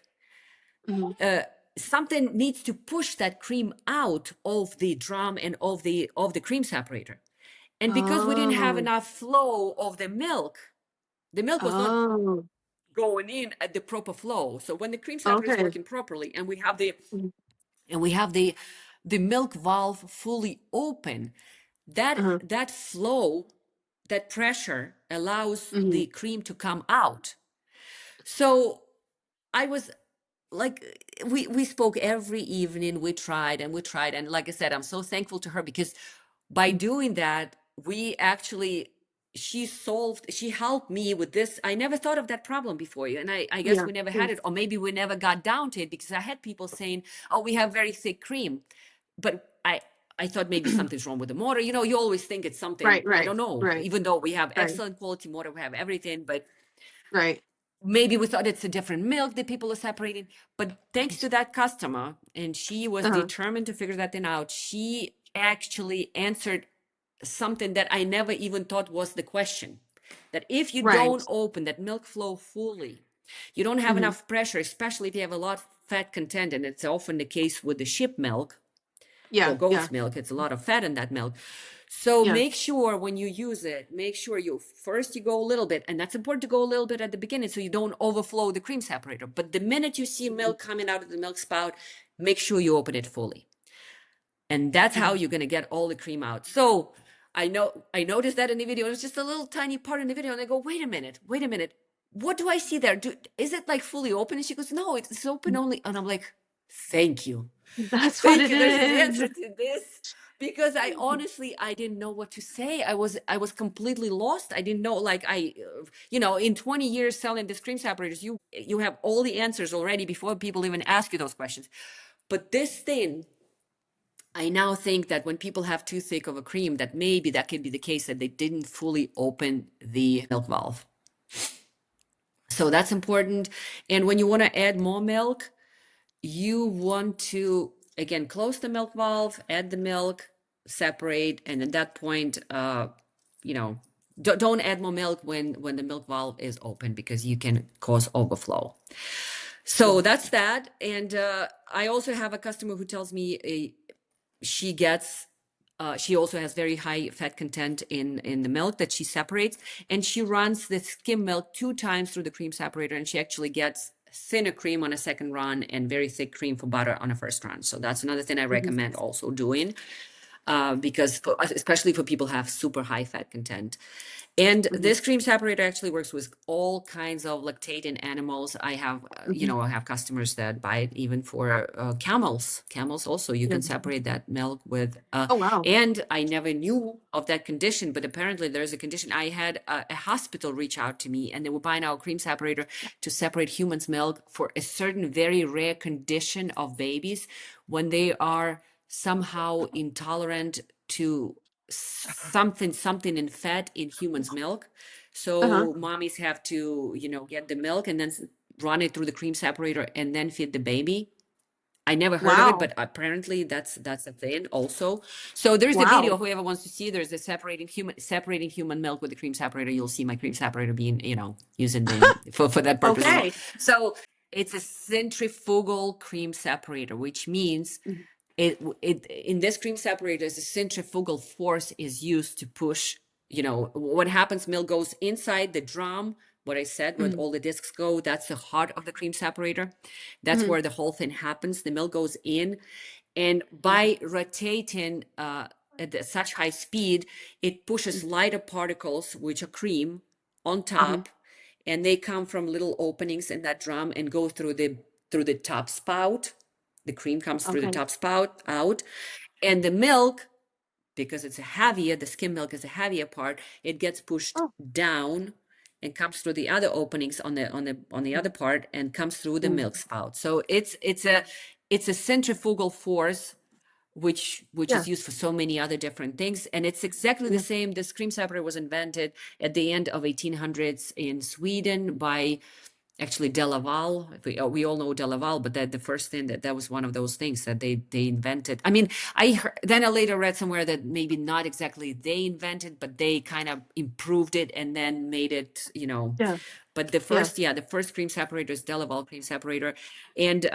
something needs to push that cream out of the drum and of the cream separator. And because we didn't have enough flow of the milk was not going in at the proper flow. So when the cream separator is working properly, and we have the milk valve fully open, that flow, that pressure allows the cream to come out. So I was like, we spoke every evening, we tried, and like I said, I'm so thankful to her, because by doing that, she helped me with this. I never thought of that problem before, and I guess we never had it, or maybe we never got down to it, because I had people saying, oh, we have very thick cream, but I thought maybe something's wrong with the motor. You always think it's something, I don't know, even though we have excellent quality motor, we have everything, but maybe we thought it's a different milk that people are separating. But thanks to that customer, and she was determined to figure that thing out, she actually answered something that I never even thought was the question. That if you don't open that milk flow fully, you don't have enough pressure, especially if you have a lot of fat content, and it's often the case with the sheep milk or goat's milk. It's a lot of fat in that milk. So make sure when you use it, make sure you go a little bit, and that's important to go a little bit at the beginning so you don't overflow the cream separator. But the minute you see milk coming out of the milk spout, make sure you open it fully. And that's how you're going to get all the cream out. So I noticed that in the video. It was just a little tiny part in the video, and I go, wait a minute. What do I see there? Is it like fully open? And she goes, no, it's open only. And I'm like, thank you. That's what it is. There's an answer to this. Because I didn't know what to say. I was completely lost. I didn't know, like in 20 years selling these cream separators, you have all the answers already before people even ask you those questions. But this thing, I now think that when people have too thick of a cream, that maybe that could be the case, that they didn't fully open the milk valve. So that's important. And when you want to add more milk, you want to, again, close the milk valve, add the milk, separate, and at that point, don't add more milk when the milk valve is open, because you can cause overflow. So that's that. And I also have a customer who tells me she gets she also has very high fat content in the milk that she separates, and she runs the skim milk 2 times through the cream separator, and she actually gets thinner cream on a second run and very thick cream for butter on a first run. So that's another thing I Mhm. recommend also doing, because especially for people who have super high fat content. And Mhm. this cream separator actually works with all kinds of lactating animals. I have, Mhm. I have customers that buy it even for camels. Camels also, you Yeah. can separate that milk with. Oh wow. And I never knew of that condition, but apparently there's a condition. I had a hospital reach out to me, and they were buying our cream separator to separate humans' milk for a certain very rare condition of babies when they are somehow intolerant to something in fat in humans milk. Uh-huh. So mommies have to get the milk and then run it through the cream separator and then feed the baby. I never heard of it, Wow. but apparently that's a thing also. So there's a Wow. video, whoever wants to see. There's a separating human milk with the cream separator. You'll see my cream separator being used for that purpose as well. Okay. So it's a centrifugal cream separator, which means Mhm. it in this cream separator, the centrifugal force is used to push. What happens, milk goes inside the drum, what I said, where Mhm. all the discs go. That's the heart of the cream separator. That's Mhm. where the whole thing happens. The milk goes in, and by rotating such high speed, it pushes lighter particles, which are cream, on Mhm. top, and they come from little openings in that drum and go through the top spout. The cream comes through the Okay. top spout out, and the milk, because it's a heavier, the skim milk is a heavier part, it gets pushed Oh. down and comes through the other openings on the other part and comes through the Mhm. milk spout. So it's a centrifugal force which Yeah. is used for so many other different things, and it's exactly the Yeah. same. The cream separator was invented at the end of 1800s in Sweden by actually Delaval. We all know Delaval, but that the first thing that was one of those things that they invented. I mean, then I later read somewhere that maybe not exactly they invented, but they kind of improved it and then made it. Yeah. But the Yeah. first, yeah, the first cream separator is Delaval cream separator, and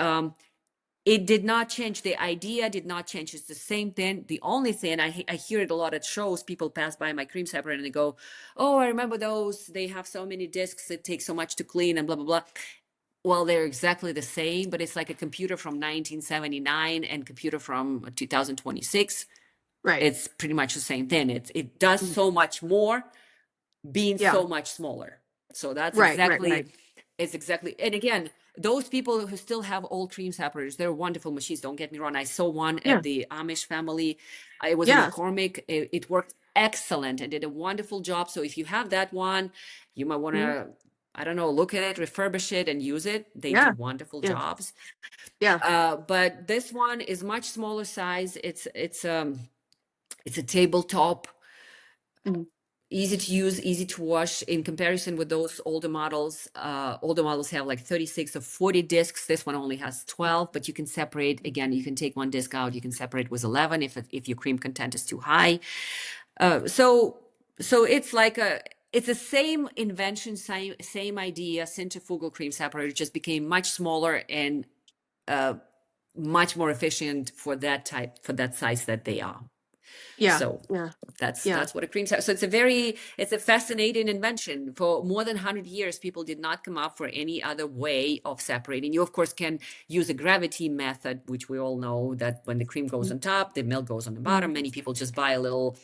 it did not change. The idea did not change. It's the same thing. The only thing I hear it a lot at shows, people pass by my cream separator and they go, "Oh, I remember those. They have so many discs. It takes so much to clean and blah, blah, blah." Well, they're exactly the same, but it's like a computer from 1979 and computer from 2026. Right. It's pretty much the same thing. It does Mhm. so much more being Yeah. so much smaller. So that's Right. Right. Right. exactly, it's exactly, and again, those people who still have old cream separators, they're wonderful machines. Don't get me wrong. I saw one Yeah. at the Amish family. It was in Yeah. McCormick. It worked excellent and did a wonderful job. So if you have that one, you might want Mhm. to, I don't know, look at it, refurbish it, and use it. They do Yeah. wonderful Yeah. jobs. Yeah. But this one is much smaller size. It's a tabletop, Mhm. easy to use, easy to wash in comparison with those older models. Older models have like 36 or 40 discs. This one only has 12, but you can separate. Again, you can take one disc out. You can separate with 11 if your cream content is too high. So it's the same invention, same idea. Centrifugal cream separator just became much smaller and much more efficient for that size that they are. Yeah. So Yeah. that's Yeah. that's what a cream so it's a fascinating invention. For more than 100 years, people did not come up for any other way of separating. You of course can use a gravity method, which we all know that when the cream goes Mhm. on top, the milk goes on the Mhm. bottom. Many people just buy a little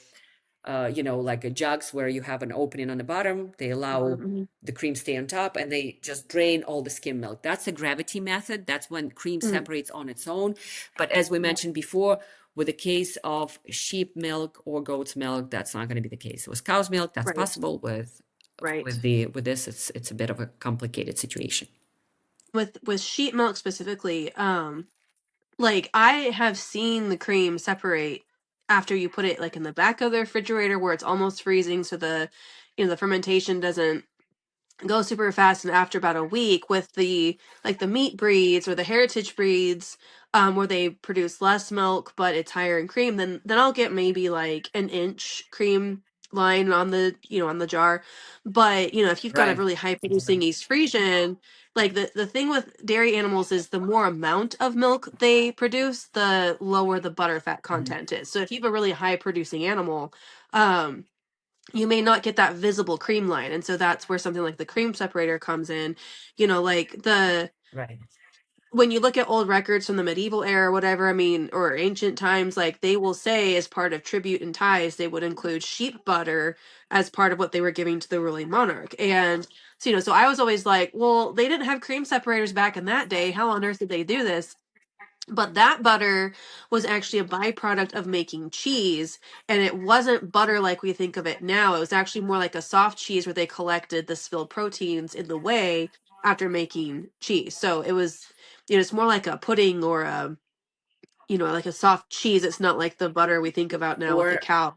like a jugs where you have an opening on the bottom. They allow Mhm. the cream stay on top and they just drain all the skim milk. That's a gravity method. That's when cream Mhm. separates on its own. But as we Yeah. mentioned before, with the case of sheep milk or goat's milk, that's not going to be the case. With cow's milk, that's Right. possible. With Right. this, it's a bit of a complicated situation. With sheep milk specifically, like I have seen the cream separate after you put it like in the back of the refrigerator where it's almost freezing, so the fermentation doesn't go super fast, and after about a week with the meat breeds or the heritage breeds, where they produce less milk but it's higher in cream, then I'll get maybe like an inch cream line on the jar. But if you've got a Right. really high producing East Frisian, like the thing with dairy animals is the more amount of milk they produce, the lower the butter fat content is. So if you have a really high producing animal, um, you may not get that visible cream line. And so that's where something like the cream separator comes in. You know, like Right. when you look at old records from the medieval era or whatever, I mean, or ancient times, like they will say as part of tribute and tithes, they would include sheep butter as part of what they were giving to the ruling monarch. And so, you know, so I was always like, well, they didn't have cream separators back in that day. How on earth did they do this? But that butter was actually a byproduct of making cheese, and it wasn't butter like we think of it now. It was actually more like a soft cheese where they collected the spilled proteins in the whey after making cheese. So it was, you know, it's more like a pudding or a, you know, like a soft cheese. It's not like the butter we think about now with the Or cow.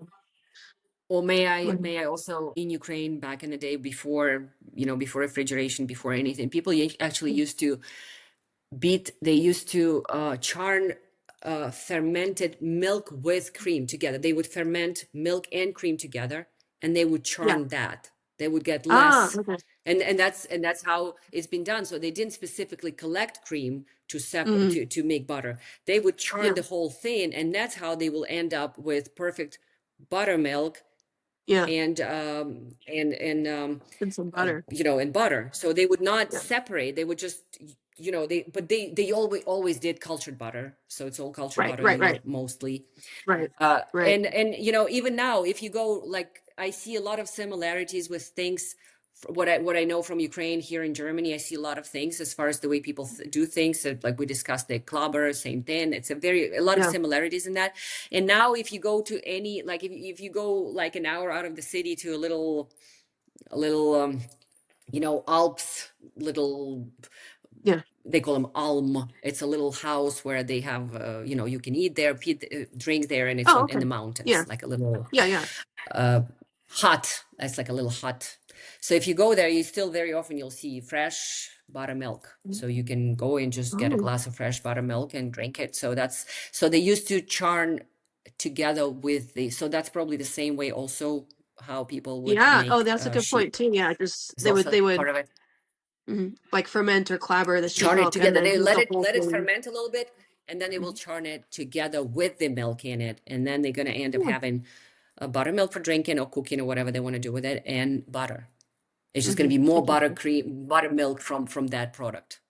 Mhm. may I also, in Ukraine back in the day before, before refrigeration, before anything, people actually used to they used to churn fermented milk with cream together. They would ferment milk and cream together, and they would Yeah. churn that. They would get Ah, less, okay. and that's how it's been done. So they didn't specifically collect cream to Hmm. to make butter. They would churn Yeah. the whole thing, and that's how they will end up with perfect buttermilk Yeah. and And some butter. and butter. So they would not Yeah. separate. They would just, they always did cultured butter. So it's all cultured Right. butter, Right. Right. mostly. Right. Uh, Right. and even now, if you go, like, I see a lot of similarities with things. What I know from Ukraine here in Germany, I see a lot of things as far as the way people do things. So, like we discussed, the klobber, same thing. It's a lot of Yeah. similarities in that. And now, if you go to any, like, if you go like an hour out of the city to a little Alps, little, Yeah. they call them alm. It's a little house where they have, you can eat there, drink there, and it's Oh, on in okay. the Yeah. mountains, like a little Yeah. Yeah. uh, hut. It's like a little hut. So if you go there, you still very often you'll see fresh buttermilk. So you can go and just get a Oh. glass of fresh buttermilk and drink it. So they used to churn together with so that's probably the same way also how people would Yeah. Oh, make that's a good point sheep too. Yeah. Just is they also would part of it. like ferment or clabber the sheep Churn it milk and together. then They heat the whole let it thing. ferment a little bit, and then they will Mhm. churn it together with the milk in it, and then they're gonna end up Yeah. having buttermilk for drinking or cooking or whatever they want to do with it, and butter. It's just gonna Hmm. be more Interesting. buttermilk from that product.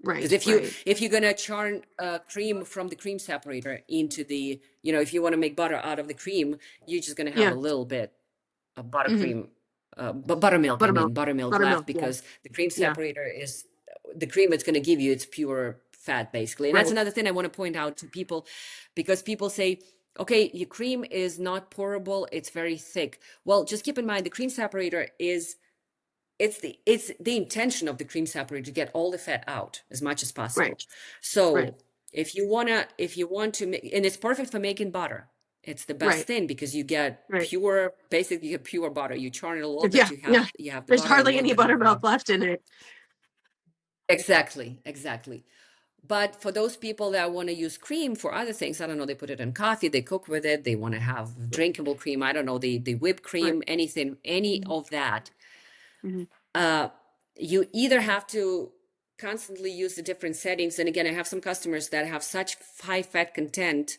Because Right. Right. if you're gonna churn cream from the cream separator into the, if you want to make butter out of the cream, you're just gonna have a Yeah. little bit of Hmm. buttercream, but buttermilk, I mean Buttermilk. buttermilk left, Buttermilk. Yeah. because the cream Yeah. separator is the cream it's gonna give you. It's pure fat basically, and that's Right. another thing I want to point out to people, because people say, okay, your cream is not pourable, it's very thick. Well, just keep in mind the cream separator is it's the intention of the cream separator to get all the fat out as much as Right. possible. Right. So if you want to make, and it's perfect for making butter. It's the best Right. thing because you get Right. basically you get pure butter. You churn it a little bit, Yeah. Yeah. you have the There's butter and a hardly little any bit of buttermilk left in it. exactly. But for those people that want to use cream for other things, I don't know, they put it in coffee, they cook with it, they want to have drinkable cream, I don't know, they whip Right. cream, anything, any Hmm. of that. Hmm. uh, you either have to constantly use the different settings. And again, I have some customers that have such high fat content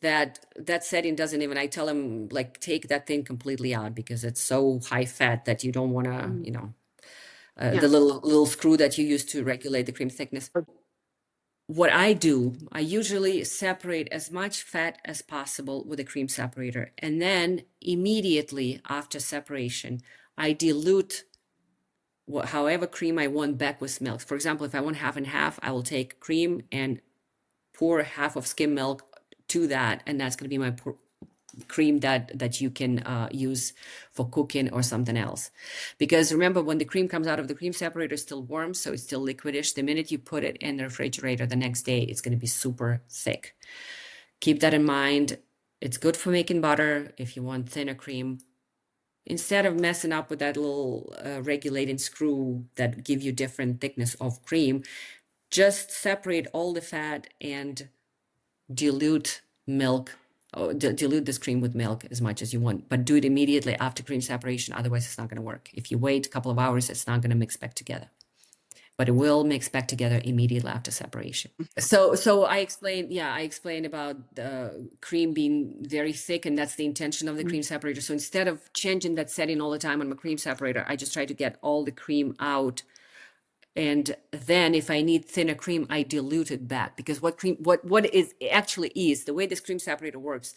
that that setting doesn't even, I tell them, like, take that thing completely out because it's so high fat that you don't want to, Hmm. the Yeah. little screw that you use to regulate the cream thickness. What I do, I usually separate as much fat as possible with a cream separator. And then immediately after separation, I dilute however cream I want back with milk. For example, if I want half and half, I will take cream and pour half of skim milk to that, and that's going to be my cream that you can use for cooking or something else. Because remember, when the cream comes out of the cream separator, it's still warm, so it's still liquidish. The minute you put it in the refrigerator the next day, it's going to be super thick. Keep that in mind. It's good for making butter. If you want thinner cream, instead of messing up with that little regulating screw that give you different thickness of cream, just separate all the fat and dilute milk, or dilute this cream with milk as much as you want, but do it immediately after cream separation. Otherwise, it's not going to work. If you wait a couple of hours, it's not going to mix back together. but it will mix back together immediately after separation. So I explained about the cream being very thick, and that's the intention of the cream separator. So instead of changing that setting all the time on my cream separator, I just try to get all the cream out. And then if I need thinner cream, I dilute it back, because what is actually is the way this cream separator works.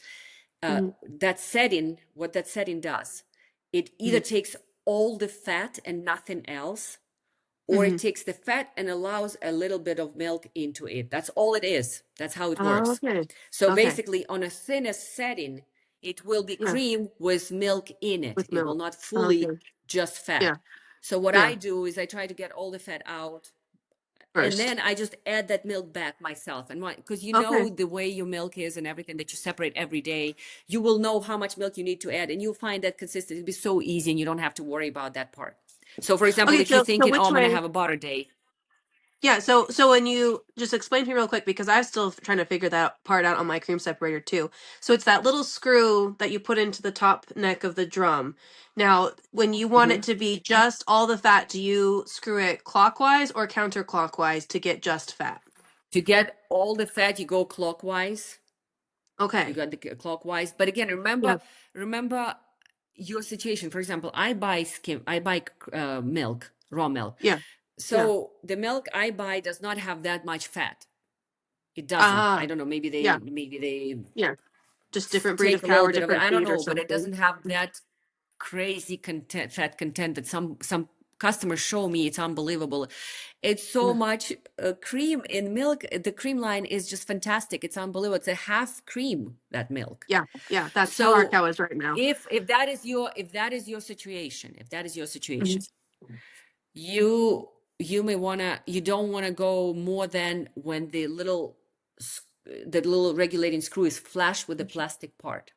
That setting, what that setting does, it either takes all the fat and nothing else, or it takes the fat and allows a little bit of milk into it. That's all it is. That's how it works. Okay. So Okay. basically, on a thinnest setting, it will be Yeah. cream with milk in it. With It will milk. not fully Okay. just fat. Yeah. So what Yeah. I do is I try to get all the fat out, and First. then I just add that milk back myself. And because you Okay. know the way your milk is and everything that you separate every day, you will know how much milk you need to add, and you'll find that consistency will be so easy, and you don't have to worry about that part. So for example, Okay. if you're So thinking, oh, which I'm going to way? have a butter day. Yeah. So when you just explain to me real quick, because I'm still trying to figure that part out on my cream separator too. So it's that little screw that you put into the top neck of the drum. Now, when you want it to be just all the fat, do you screw it clockwise or counterclockwise to get just fat? To get all the fat, you go clockwise. You Okay. got the clockwise. But again, Yeah. remember your situation. For example, I buy milk, raw milk. Yeah. So the milk I buy does not have that much fat. It doesn't. I Ah. don't know. Maybe Yeah. they Yeah. Just different breed take of a cow little or bit of it. different I don't feed or know, but it something. doesn't have that crazy fat content that some customers show me. It's unbelievable. It's so much cream in milk. The cream line is just fantastic. It's unbelievable. It's a half cream, that milk. Yeah. Yeah. That's how our So cow is right now. if that is your situation, Mhm. you may wanna you don't wanna go more than when the little regulating screw is flush with the plastic part.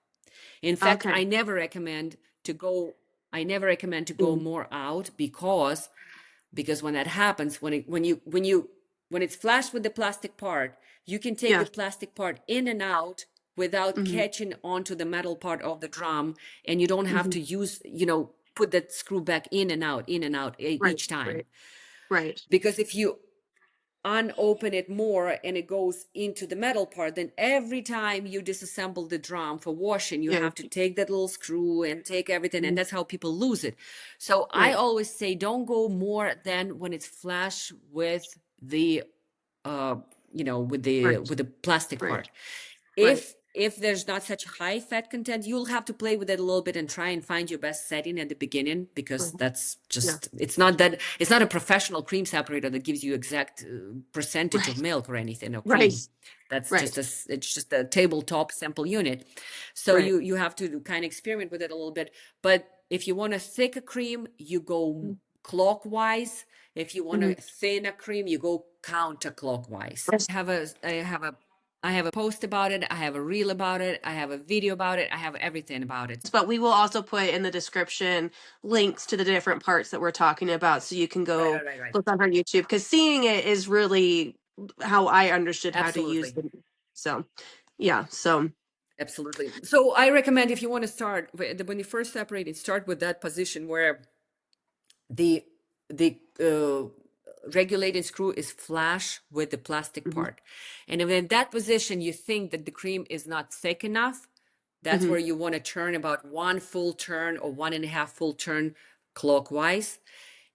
In fact, Okay. I never recommend to go Mhm. more out, because when that happens, when it's flashed with the plastic part, you can take the Yeah. plastic part in and out without Hmm. catching onto the metal part of the drum, and you don't have Hmm. to put that screw back in and out Right. each time. Right. Right. Because if you unopen it more and it goes into the metal part, then every time you disassemble the drum for washing, you Yeah. have to take that little screw and take everything, and Mhm. that's how people lose it. So I Right. always say don't go more than when it's flush with the Right. with the plastic Right. part. Right. If there's not such high fat content, you'll have to play with it a little bit and try and find your best setting at the beginning, because Mhm. that's Yeah. just it's not a professional cream separator that gives you exact percentage of Right. milk or anything, or Right. cream. That's Right. it's just a tabletop sample unit. So Right. you have to kind of experiment with it a little bit. But if you want a thicker cream, you go clockwise. If you want a Mhm. thinner cream, you go counterclockwise. Yes. I have a post about it. I have a reel about it. I have a video about it. I have everything about it. But we will also put in the description links to the different parts that we're talking about, so you can go Right. look on her YouTube, because seeing it is really how I understood how to use Absolutely. them. So, yeah. So, Absolutely. So I recommend, if you want to start, when you first separate it, start with that position where the regulating screw is flush with the plastic hmm part. And if in that position you think that the cream is not thick enough, that's hmm where you want to turn about one full turn or one and a half full turn clockwise.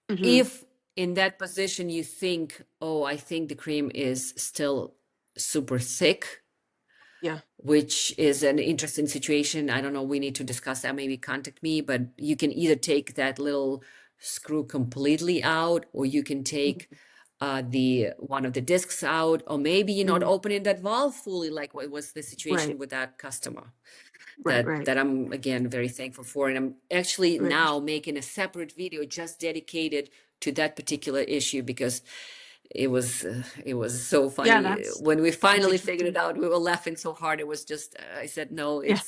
hmm If in that position you think, oh, I think the cream is still super thick, yeah. which is an interesting situation. I don't know, we need to discuss that, maybe contact me, but you can either take that little screw completely out, or you can take the one of the discs out, or maybe you're not hmm opening that valve fully, like what was the Right. situation with that customer. Right. Right. That I'm again very thankful for, and I'm actually Right. now making a separate video just dedicated to that particular issue, because it was so Yeah. funny That's when we finally figured it interesting. out. We were laughing so hard. It was just I said, no, Yeah.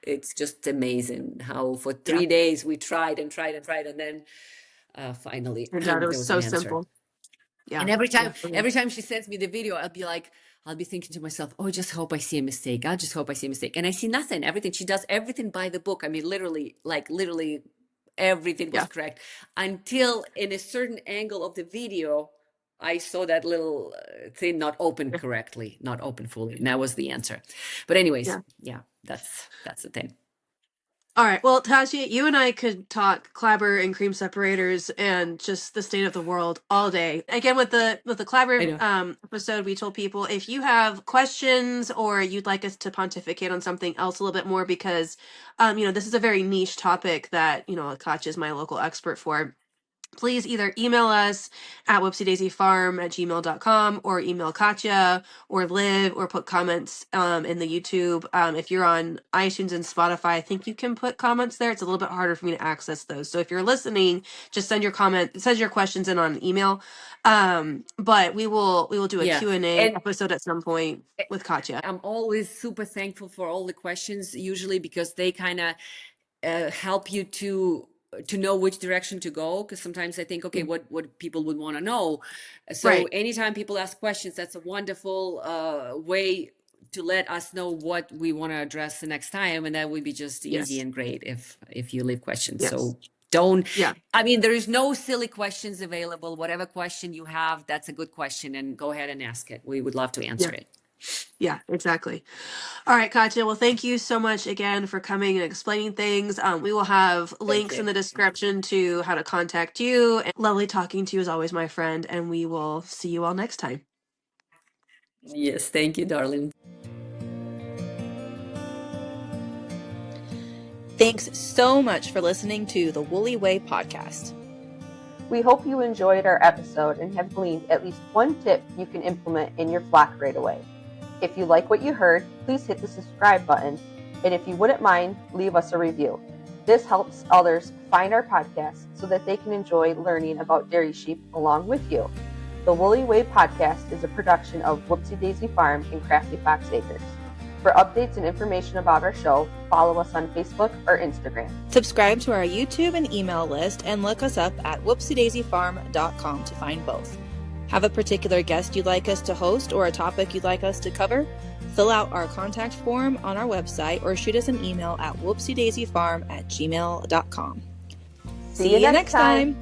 it's just amazing how for Yeah. 3 days we tried and tried and tried, and then finally Turns out it there was was so an answer. simple. Yeah. And every Yeah. time, she sends me the video, I'll be thinking to myself, oh, I just hope I see a mistake. I just hope I see a mistake. And I see nothing. Everything. She does everything by the book. I mean, literally, everything was Yeah. correct until in a certain angle of the video, I saw that little thing not open correctly, not open fully. And that was the answer. But anyways, Yeah. yeah, that's the thing. All right. Well, Katya, you and I could talk clabber and cream separators and just the state of the world all day. Again, with the I clabber know. episode, we told people if you have questions or you'd like us to pontificate on something else a little bit more, because this is a very niche topic that Katya is my local expert for. Please either email us at whoopsiedaisyfarm@gmail.com or email Katya or Liv or put comments in the YouTube. If you're on iTunes and Spotify, I think you can put comments there. It's a little bit harder for me to access those. So if you're listening, just send your send your questions in on email. But we will do a Yeah. Q&A And episode at some point with Katya. I'm always super thankful for all the questions, usually because they kind of help you to know which direction to go, because sometimes I think, okay, what people would want to know. So Right. anytime people ask questions, that's a wonderful way to let us know what we want to address the next time, and that would be just easy Yes. and great if you leave questions. Yes. So don't, Yeah. I mean, there is no silly questions available. Whatever question you have, that's a good question, and go ahead and ask it. We would love to answer Yeah. it. Yeah, exactly. All right, Katya. Well, thank you so much again for coming and explaining things. We will have Thank links in you. the description to how to contact you. And lovely talking to you as always, my friend. And we will see you all next time. Yes, thank you, darling. Thanks so much for listening to the Woolly Way podcast. We hope you enjoyed our episode and have gleaned at least one tip you can implement in your flock right away. If you like what you heard, please hit the subscribe button, and if you wouldn't mind, leave us a review. This helps others find our podcast so that they can enjoy learning about dairy sheep along with you. The Woolly Way podcast is a production of Whoopsie Daisy Farm and Crafty Fox Acres. For updates and information about our show, follow us on Facebook or Instagram. Subscribe to our YouTube and email list and look us up at whoopsiedaisyfarm.com to find both. Have a particular guest you'd like us to host or a topic you'd like us to cover? Fill out our contact form on our website or shoot us an email at whoopsiedaisyfarm@gmail.com. See you next time.